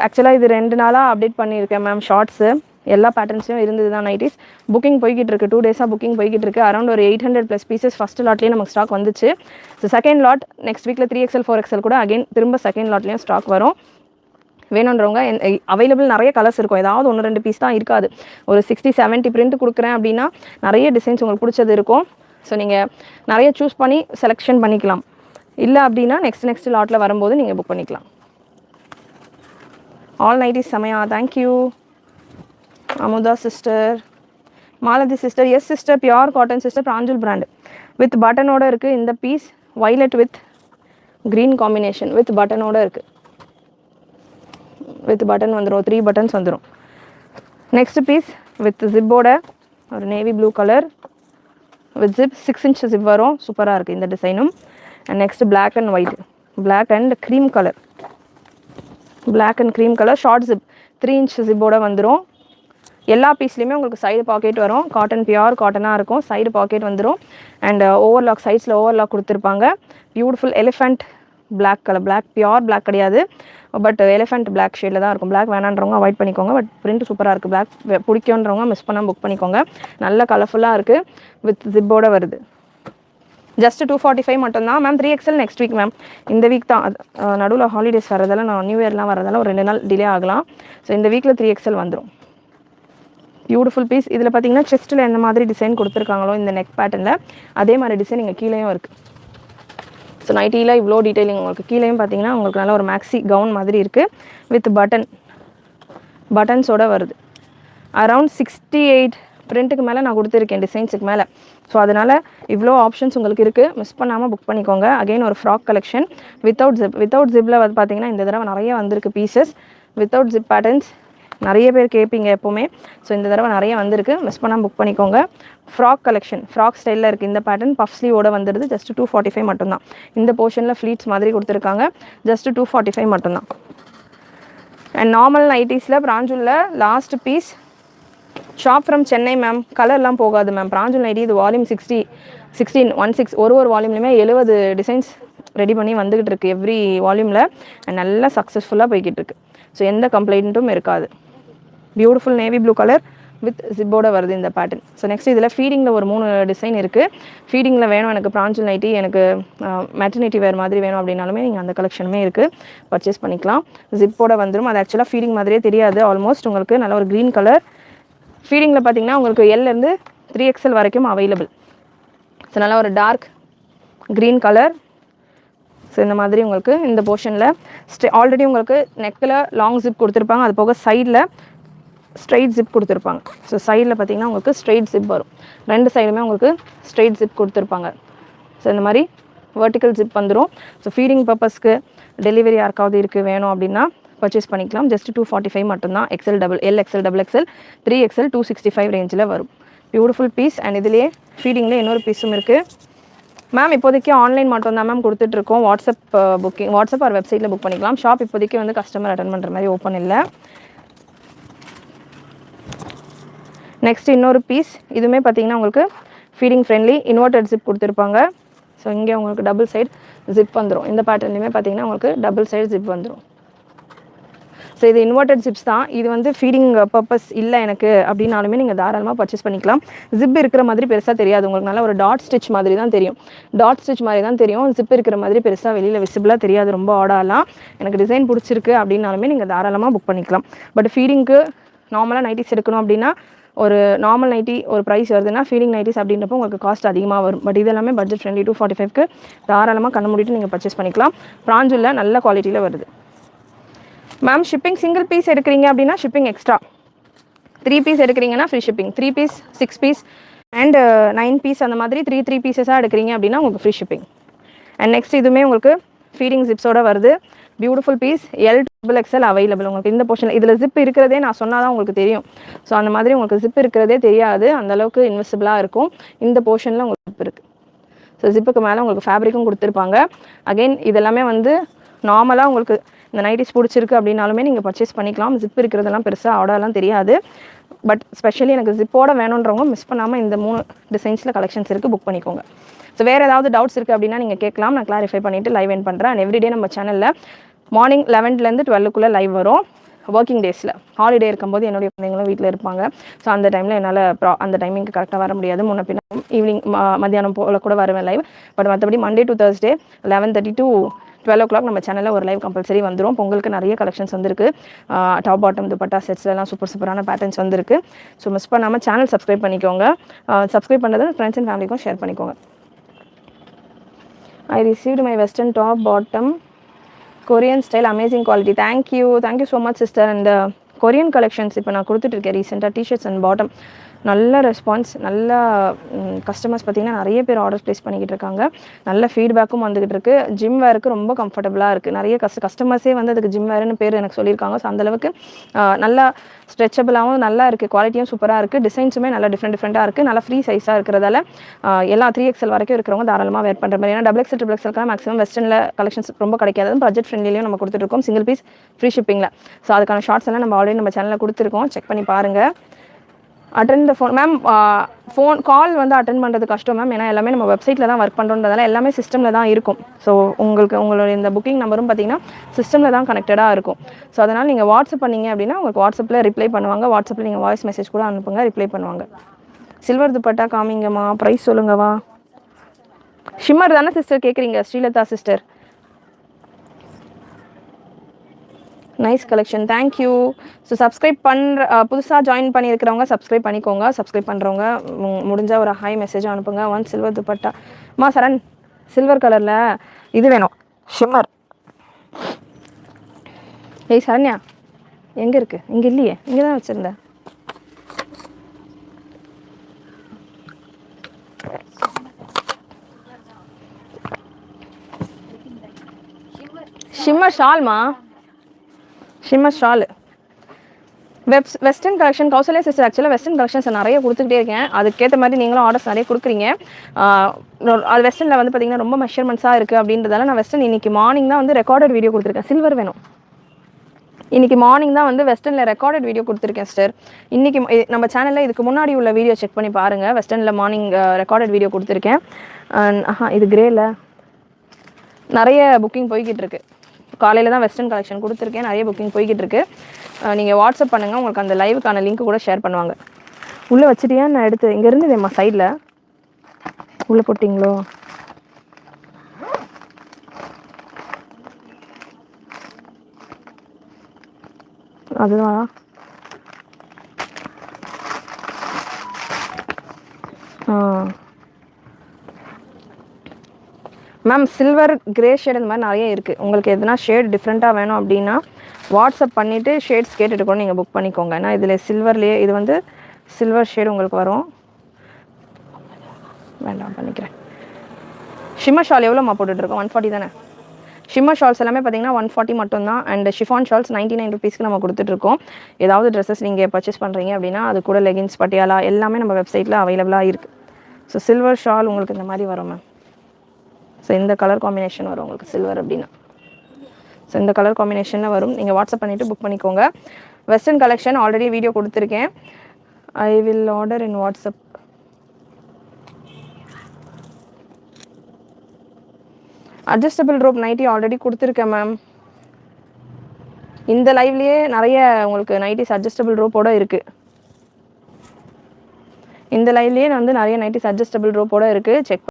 ஆக்சுவலாக இது 2 நாளாக அப்டேட் பண்ணியிருக்கேன் மேம். ஷார்ட்ஸு எல்லா பேட்டர்ன்ஸையும் இருந்தது தான் நைட்டிஸ். புக்கிங் போய்கிட்டு இருக்குது, 2 டேஸாக புக்கிங் போய்கிட்டு இருக்குது. அரௌண்ட் ஒரு 800+ பீசஸ் ஃபஸ்ட் லாட்லேயே நமக்கு ஸ்டாக் வந்துச்சு. ஸோ செகண்ட் லாட் நெக்ஸ்ட் வீக்கில் 3XL 4XL கூட அகெயின் திரும்ப செகண்ட் லாட்லேயும் ஸ்டாக் வரும். வேணுன்றவங்க அவைலபிள் நிறைய கலர்ஸ் இருக்கும், ஏதாவது 1-2 பீஸ் தான் இருக்காது. ஒரு 60-70 பிரிண்ட் கொடுக்குறேன் அப்படின்னா நிறைய டிசைன்ஸ் உங்களுக்கு பிடிச்சது இருக்கும். ஸோ நீங்கள் நிறைய சூஸ் பண்ணி செலெக்ஷன் பண்ணிக்கலாம். இல்லை அப்படின்னா நெக்ஸ்ட் லாட்டில் வரும்போது நீங்கள் புக் பண்ணிக்கலாம். ஆல் நைட்டிஸ் செமையா, thank you Amudha sister. Malathi sister, yes sister, pure cotton sister, Pranjal brand with பட்டனோட இருக்குது இந்த piece. Violet with green combination with பட்டனோட இருக்குது. வித் பட்டன் வந்துடும், 3 பட்டன்ஸ் வந்துடும். நெக்ஸ்ட் பீஸ் வித் ஜிப்போட ஒரு navy blue colour with zip, 6 inch zip வரும், சூப்பராக இருக்குது இந்த டிசைனும். And next black and white, black and cream colour, black and cream colour short zip 3 inch ஜிப்போட வந்துடும். எல்லா பீஸ்லேயுமே உங்களுக்கு சைடு பாக்கெட் வரும், காட்டன் பியூர் காட்டனாக இருக்கும், சைடு பாக்கெட் வந்துடும். அண்ட் ஓவர்லாக், சைட்ஸில் ஓவர்லாக் கொடுத்துருப்பாங்க. Beautiful elephant black colour, black pure black கிடையாது, பட் எலிஃபெண்ட் பிளாக் ஷேடில் தான் இருக்கும். பிளாக் வேணான்றவங்க அவாய்ட் பண்ணிக்கோங்க, பட் பிரிண்ட் சூப்பராக இருக்குது. பிளாக் பிடிக்குன்றவங்க மிஸ் பண்ணால் புக் பண்ணிக்கோங்க. நல்ல கலர்ஃபுல்லாக இருக்குது, வித் ஜிப்போட வருது. ஜஸ்ட் 245 மட்டும்தான் ma'am. 3XL next week ma'am, இந்த வீக் தான். நடுவில் ஹாலிடேஸ் வரதால, நான் நியூ இயர்லாம் வரதால ஒரு 2 நாள் டிலே ஆகலாம். ஸோ இந்த வீக்கில் 3XL வந்துடும். Beautiful piece. இதில் பார்த்தீங்கன்னா செஸ்ட்டில் எந்த மாதிரி டிசைன் கொடுத்துருக்காங்களோ இந்த நெக் பேட்டர்னில் அதே மாதிரி டிசைன் இங்கே கீழேயும் இருக்குது. ஸோ நைட்டியில் இவ்வளோ டீட்டெயிலிங் உங்களுக்கு கீழேயும் பார்த்தீங்கன்னா உங்களுக்கு நல்ல ஒரு மேக்ஸி கவுன் மாதிரி இருக்குது வித் பட்டன்ஸோடு வருது. அரவுண்ட் 68 பிரிண்ட்டுக்கு மேலே நான் கொடுத்துருக்கேன், டிசைன்ஸுக்கு மேலே. ஸோ அதனால் இவ்வளோ ஆப்ஷன்ஸ் உங்களுக்கு இருக்குது, மிஸ் பண்ணாமல் புக் பண்ணிக்கோங்க. அகெயின் ஒரு ஃப்ராக் கலெக்ஷன் வித்தவுட் ஜிப்பில் வந்து பார்த்தீங்கன்னா இந்த தடவை நிறைய வந்திருக்கு பீசஸ். வித்தவுட் ஜிப் பேட்டர்ன்ஸ் நிறைய பேர் கேட்பீங்க எப்போவுமே. ஸோ இந்த தடவை நிறைய வந்திருக்கு, மிஸ் பண்ணாமல் புக் பண்ணிக்கோங்க. ஃப்ராக் கலெக்ஷன், ஃப்ராக் ஸ்டைலில் இருக்குது இந்த பேட்டர்ன். பஃப் ஸ்லீவோட வந்துடுது. ஜஸ்ட் 245 மட்டும்தான். இந்த போர்ஷனில் ஃப்ளீட்ஸ் மாதிரி கொடுத்துருக்காங்க. ஜஸ்ட் 245 மட்டும்தான். அண்ட் நார்மல் நைட்டிஸில் பிராஞ்சூலில் last piece shop from Chennai ma'am. கலர்லாம் போகாது மேம். பிராஞ்சூல் நைட்டி இது வால்யூம் 16 ஒரு வால்யூம்லையுமே 70 டிசைன்ஸ் ரெடி பண்ணி வந்துக்கிட்டு இருக்குது எவ்ரி வால்யூமில். அண்ட் நல்லா சக்ஸஸ்ஃபுல்லாக போய்கிட்டு இருக்குது. ஸோ எந்த கம்ப்ளைண்ட்டும் இருக்காது. Beautiful navy blue colour with ஜிப்போட வருது இந்த பேட்டர்ன். ஸோ நெக்ஸ்ட் இதில் ஃபீடிங்கில் ஒரு 3 டிசைன் இருக்குது. ஃபீடிங்கில் வேணும் எனக்கு பிராஞ்சல் நைட்டி, எனக்கு மெட்டர்னிட்டி வேறு மாதிரி வேணும் அப்படின்னாலுமே நீங்கள் அந்த கலெக்ஷனுமே இருக்குது, பர்ச்சேஸ் பண்ணிக்கலாம். ஜிப்போட வந்துடும். அது ஆக்சுவலாக ஃபீடிங் மாதிரியே தெரியாது. ஆல்மோஸ்ட் உங்களுக்கு நல்ல ஒரு க்ரீன் கலர். ஃபீடிங்கில் பார்த்தீங்கன்னா உங்களுக்கு L-லேருந்து 3XL வரைக்கும் அவைலபிள். ஸோ நல்லா ஒரு டார்க் க்ரீன் கலர். ஸோ இந்த மாதிரி உங்களுக்கு இந்த போர்ஷனில் ஆல்ரெடி உங்களுக்கு நெக்கில் லாங் ஜிப் கொடுத்துருப்பாங்க, அது போக சைடில் ஸ்ட்ரெயிட் ஜிப் கொடுத்துருப்பாங்க. ஸோ சைடில் பார்த்தீங்கன்னா உங்களுக்கு ஸ்ட்ரெயிட் ஜிப் வரும். 2 சைடுமே உங்களுக்கு ஸ்ட்ரெயிட் ஜிப் கொடுத்துருப்பாங்க. ஸோ இந்த மாதிரி வெர்டிக்கல் ஜிப் வந்துடும். ஸோ ஃபீடிங் பர்பஸ்க்கு டெலிவரி யாருக்காவது இருக்குது வேணும் அப்படின்னா பர்ச்சேஸ் பண்ணிக்கலாம். ஜஸ்ட் 245 மட்டும்தான். XL double L XL double XL 3XL 265 ரேஞ்சில் வரும். Beautiful piece. அண்ட் இதுலேயே ஃபீடிங்கில் இன்னொரு பீஸும் இருக்குது. மேம் இப்போதைக்கு ஆன்லைன் மட்டும் தான் மேம் கொடுத்துட்ருக்கோம். வாட்ஸ்அப் புக்கிங், வாட்ஸ்அப் ஆர் வெப்சைட்டில் புக் பண்ணிக்கலாம். ஷாப் இப்போதைக்கு வந்து கஸ்டமர் அட்டன் பண்ணுற மாதிரி ஓப்பன் இல்லை. நெக்ஸ்ட் இன்னொரு பீஸ். இதுவுமே பார்த்தீங்கன்னா உங்களுக்கு ஃபீடிங் ஃப்ரெண்ட்லி இன்வெர்டட் ஜிப் கொடுத்துருப்பாங்க. ஸோ இங்கே உங்களுக்கு டபுள் சைடு ஜிப் வந்துடும். இந்த பேட்டர்ன்லையுமே பார்த்தீங்கன்னா உங்களுக்கு டபுள் சைடு ஜிப் வந்துடும். ஸோ இது இன்வெர்டட் ஜிப்ஸ் தான். இது வந்து ஃபீடிங் பர்பஸ் இல்லை எனக்கு அப்படின்னாலுமே நீங்கள் தாராளமாக பர்ச்சேஸ் பண்ணிக்கலாம். ஜிப் இருக்கிற மாதிரி பெருசாக தெரியாது உங்களுக்கு. நல்லா ஒரு டாட் ஸ்டிச் மாதிரி தான் தெரியும். டாட் ஸ்டிச் மாதிரி தான் தெரியும். ஜிப் இருக்கிற மாதிரி பெருசாக வெளியில் விசிபிளாக தெரியாது. ரொம்ப ஆடாலாம் எனக்கு டிசைன் பிடிச்சிருக்கு அப்படின்னாலுமே நீங்கள் தாராளமாக புக் பண்ணிக்கலாம். பட் ஃபீடிங்க்கு நார்மலாக நைட்டிஸ் எடுக்கணும் அப்படின்னா ஒரு நார்மல் நைட்டி ஒரு ப்ரைஸ் வருதுன்னா ஃபீடிங் நைட்டிஸ் அப்படின்றப்போ உங்களுக்கு காஸ்ட் அதிகமாக வரும். பட் இது எல்லாமே பட்ஜெட் ஃப்ரெண்ட்லி 245க்கு தாராளமாக கண்ணு மூடிட்டு நீங்கள் பர்ச்சேஸ் பண்ணிக்கலாம். பிராஞ்சுல நல்ல குவாலிட்டியில் வருது. மேம் ஷிப்பிங் சிங்கிள் பீஸ் எடுக்கிறீங்க அப்படின்னா ஷிப்பிங் எக்ஸ்ட்ரா. 3 பீஸ் எடுக்கிறீங்கன்னா free shipping. 3 piece 6 piece and 9 piece அந்த மாதிரி 3 பீசஸாக எடுக்கிறீங்க அப்படின்னா உங்களுக்கு ஃப்ரீ ஷிப்பிங். அண்ட் நெக்ஸ்ட் இதுவுமே உங்களுக்கு ஃபீடிங் ஜிப்ஸோட வருது. Beautiful piece. L XL available உங்களுக்கு இந்த போர்ஷனில். இதில் ஜிப் இருக்கிறதே நான் சொன்னால் தான் உங்களுக்கு தெரியும். ஸோ அந்த மாதிரி உங்களுக்கு ஜிப் இருக்கிறதே தெரியாது. அந்தளவுக்கு இன்விசிபிளாக இருக்கும். இந்த போர்ஷனில் உங்களுக்கு ஜிப் இருக்குது. ஸோ ஜிப்புக்கு மேலே உங்களுக்கு ஃபேப்ரிக்கும் கொடுத்துருப்பாங்க. அகெயின் இதெல்லாமே வந்து நார்மலாக உங்களுக்கு இந்த நைட்டிஸ் பிடிச்சிருக்கு அப்படின்னாலுமே நீங்கள் பர்ச்சேஸ் பண்ணிக்கலாம். ஜிப் இருக்கிறதெல்லாம் பெருசாக ஆர்டர்லாம் தெரியாது. பட் ஸ்பெஷலி எனக்கு ஜிப்போட வேணுன்றவங்க மிஸ் பண்ணாமல் இந்த 3 டிசைன்ஸில் கலெக்ஷன்ஸ் இருக்குது, புக் பண்ணிக்கோங்க. ஸோ வேறு ஏதாவது டவுட்ஸ் இருக்குது அப்படின்னா நீங்கள் கேட்கலாம். நான் கிளாரிஃபை பண்ணிவிட்டு லைவ் எண்ட் பண்ணுறேன். அண்ட் எவ்ரிடே நம்ம சேனலில் மார்னிங் 11லேருந்து 12க்குள்ளே லைவ் வரும். ஒர்க்கிங் டேஸில் ஹாலிடே இருக்கும்போது என்னுடைய குழந்தைங்களும் வீட்டில் இருப்பாங்க. ஸோ அந்த டைமில் என்னால் அந்த டைமிங்க்கு கரெக்டாக வர முடியாது. முன்ன பின்ன ஈவினிங் மத்தியானம் போல் கூட வருவேன் லைவ். பட் மற்றபடி Monday to Thursday 11:30 to 12 o'clock நம்ம சேனலில் ஒரு லைவ் கம்பல்சரி வந்துடும். பொங்கலுக்கு நிறைய கலெக்ஷன்ஸ் வந்துருக்கு. டாப் பாட்டம் துப்பட்டா செட்ஸ்லாம் சூப்பரான பேட்டர்ன்ஸ் வந்துருக்கு. ஸோ மிஸ் பண்ணாமல் சேனல் சப்ஸ்கிரைப் பண்ணிக்கோங்க. சப்ஸ்கிரைப் பண்ணுறது ஃப்ரெண்ட்ஸ் அண்ட் ஃபேமிலிக்கும் ஷேர் பண்ணிக்கோங்க. I received my western top bottom Korean style, amazing quality. Thank you so much sister. And Korean collections இப்போ நான் கொடுத்துட்டு இருக்கேன் ரீசெண்டாக. டிஷர்ட்ஸ் அண்ட் பாட்டம் நல்ல ரெஸ்பான்ஸ், நல்ல கஸ்டமர்ஸ் பார்த்திங்கன்னா நிறைய பேர் ஆர்டர் ப்ளேஸ் பண்ணிக்கிட்டு இருக்காங்க. நல்ல ஃபீட்பேக்கும் வந்துக்கிட்டு இருக்குது. ஜிம் வேருக்கு ரொம்ப கம்ஃபர்டபுளாக இருக்குது. நிறைய கஸ்டமர்ஸே வந்து அதுக்கு ஜிம் வேர்னு பேர் எனக்கு சொல்லியிருக்காங்க. ஸோ அந்தளவுக்கு நல்லா ஸ்ட்ரெச்சபிளாகவும் நல்லா இருக்குது. குவாலிட்டியும் சூப்பராக இருக்குது. டிசைன்ஸுமே நல்லா டிஃப்ரெண்ட்டாக இருக்குது. நல்லா ஃப்ரீ சைஸாக இருக்கிறதால எல்லா 3XL வரைக்கும் இருக்கிறவங்க தாராளமாக வேர் பண்ணுற மாதிரி. ஏன்னா XXL XXLக்கான மேக்ஸிமம் வெஸ்டர்னில் கலெக்ஷன்ஸ் ரொம்ப கிடைக்காது. பட்ஜெட் ஃப்ரெண்ட்லியும் நம்ம கொடுத்துருக்கோம் சிங்கிள் பீஸ் ஃப்ரீ ஷிப்பிங்கில். ஸோ அதுக்கான ஷார்ட்ஸ் எல்லாம் நம்ம ஆல்ரெடி நம்ம சேனலில் கொடுத்துருக்கோம். செக் பண்ணி பாருங்கள். Attend the phone ma'am. Phone call வந்து அட்டென்ட் பண்ணுறது கஷ்டம் மேம். ஏன்னா எல்லாமே நம்ம வெப்சைட்டில் தான் ஒர்க் பண்ணுறதுனால எல்லாமே சிஸ்டமில் தான் இருக்கும். ஸோ உங்களுடைய இந்த புக்கிங் நம்பரும் பார்த்தீங்கன்னா சிஸ்டமில் தான் கனெக்டடாக இருக்கும். ஸோ அதனால் நீங்கள் வாட்ஸ்அப் பண்ணிங்க அப்படின்னா உங்களுக்கு வாட்ஸ்அப்பில் ரிப்ளை பண்ணுவாங்க. வாட்ஸ்அப்பில் நீங்கள் வாய்ஸ் மெசேஜ் கூட அனுப்புங்க, ரிப்ளை பண்ணுவாங்க. சில்வர் துப்பட்டா காமிங்கம்மா, ப்ரைஸ் சொல்லுங்கவா. ஷிம்மர் தானே சிஸ்டர் கேட்குறீங்க? Srilatha sister. Nice collection, thank you. So subscribe பண்ணுற புதுசாக ஜாயின் பண்ணியிருக்கிறவங்க சப்ஸ்கிரைப் பண்ணிக்கோங்க. சப்ஸ்கிரைப் பண்ணுறவங்க முடிஞ்சால் ஒரு ஹாய் மெசேஜ் அனுப்புங்க. ஒன் சில்வர் துப்பட்டா மா சரண், சில்வர் கலரில் இது வேணும் ஷிம்மர். ஏய் சரண்யா எங்கே இருக்குது? இங்கே இல்லையே, இங்கே தான் வச்சுருந்தேன். ஷிம்மர் ஷால்மா, shimmer shawl. Western collection Kausalya sister. ஆக்சுவலாக வெஸ்டர்ன் கலெக்ஷன்ஸ் நிறைய கொடுத்துக்கிட்டே இருக்கேன். அதுக்கேற்ற மாதிரி நீங்களும் ஆர்டர்ஸ் நிறைய கொடுக்குறீங்க. அது வெஸ்டர்னில் வந்து பார்த்திங்கன்னா ரொம்ப மெஷர்மெண்ட்ஸாக இருக்குது அப்படின்றதால நான் வெஸ்டர்ன் இன்றைக்கி மார்னிங் தான் வந்து ரெக்கார்டட் வீடியோ கொடுத்துருக்கேன். சில்வர் வேணும். இன்றைக்கி மார்னிங் தான் வந்து வெஸ்டர்னில் ரெக்கார்டட் வீடியோ கொடுத்துருக்கேன் சிஸ்டர். இன்றைக்கி நம்ம சேனலில் இதுக்கு முன்னாடி உள்ள வீடியோ செக் பண்ணி பாருங்கள். வெஸ்டர்னில் மார்னிங் ரெக்கார்டட் வீடியோ கொடுத்துருக்கேன். இது கிரேல நிறைய புக்கிங் போய்கிட்டு இருக்கு. காலையில் தான் வெஸ்டர்ன் கலெக்ஷன் கொடுத்துருக்கேன். நிறைய புக்கிங் போய்கிட்டு இருக்கு. நீங்கள் வாட்ஸ்அப் பண்ணுங்கள், உங்களுக்கு அந்த லைவுக்கான லிங்க் கூட ஷேர் பண்ணுவாங்க. உள்ளே வச்சுட்டியா? நான் எடுத்து இங்கே இருந்ததேம்மா சைடில். உள்ளே போட்டிங்களோ? அதுதான் மேம். சில்வர் கிரே ஷேட் இந்த மாதிரி நிறைய இருக்குது. உங்களுக்கு எதுனா ஷேட் டிஃப்ரெண்ட்டாக வேணும் அப்படின்னா வாட்ஸ்அப் பண்ணிவிட்டு ஷேட்ஸ் கேட்டுட்டு கூட நீங்கள் புக் பண்ணிக்கோங்க. ஏன்னா இதில் சில்வர்லேயே இது வந்து சில்வர் ஷேடு உங்களுக்கு வரும். வேண்டாம் பண்ணிக்கிறேன். ஷிம்மர் ஷால் எவ்வளோமா போட்டுட்ருக்கோம்? 140 தானே? ஷிம்மர் ஷால்ஸ் எல்லாமே பார்த்தீங்கன்னா 140 மட்டும் தான். அண்ட் ஷிஃபான் ஷால்ஸ் 99 ருபீஸ்க்கு நம்ம கொடுத்துட்ருக்கோம். ஏதாவது ட்ரெஸ்ஸஸ் நீங்கள் பர்ச்சேஸ் பண்ணுறீங்க அப்படின்னா அது கூட லெகின்ஸ், பட்டியாலா எல்லாமே நம்ம வெப்சைட்டில் அவைலபிளாக இருக்குது. ஸோ சில்வர் ஷால் உங்களுக்கு இந்த மாதிரி வரும் மேம். ஸோ இந்த கலர் காம்பினேஷன் வரும் உங்களுக்கு சில்வர் அப்படின்னா. ஸோ இந்த கலர் காம்பினேஷனில் வரும். நீங்கள் வாட்ஸ்அப் பண்ணிவிட்டு புக் பண்ணிக்கோங்க. வெஸ்டர்ன் கலெக்ஷன் ஆல்ரெடி வீடியோ கொடுத்துருக்கேன். I will order in WhatsApp. Adjustable rope nighty already கொடுத்துருக்கேன் மேம். இந்த லைவ்லேயே நிறைய உங்களுக்கு நைட்டிஸ் அட்ஜஸ்டபிள் ரோப்போட இருக்குது. இந்த லைவ்லேயே வந்து நிறைய நைட்டிஸ் அட்ஜஸ்டபிள் ரோப்போட இருக்குது. செக்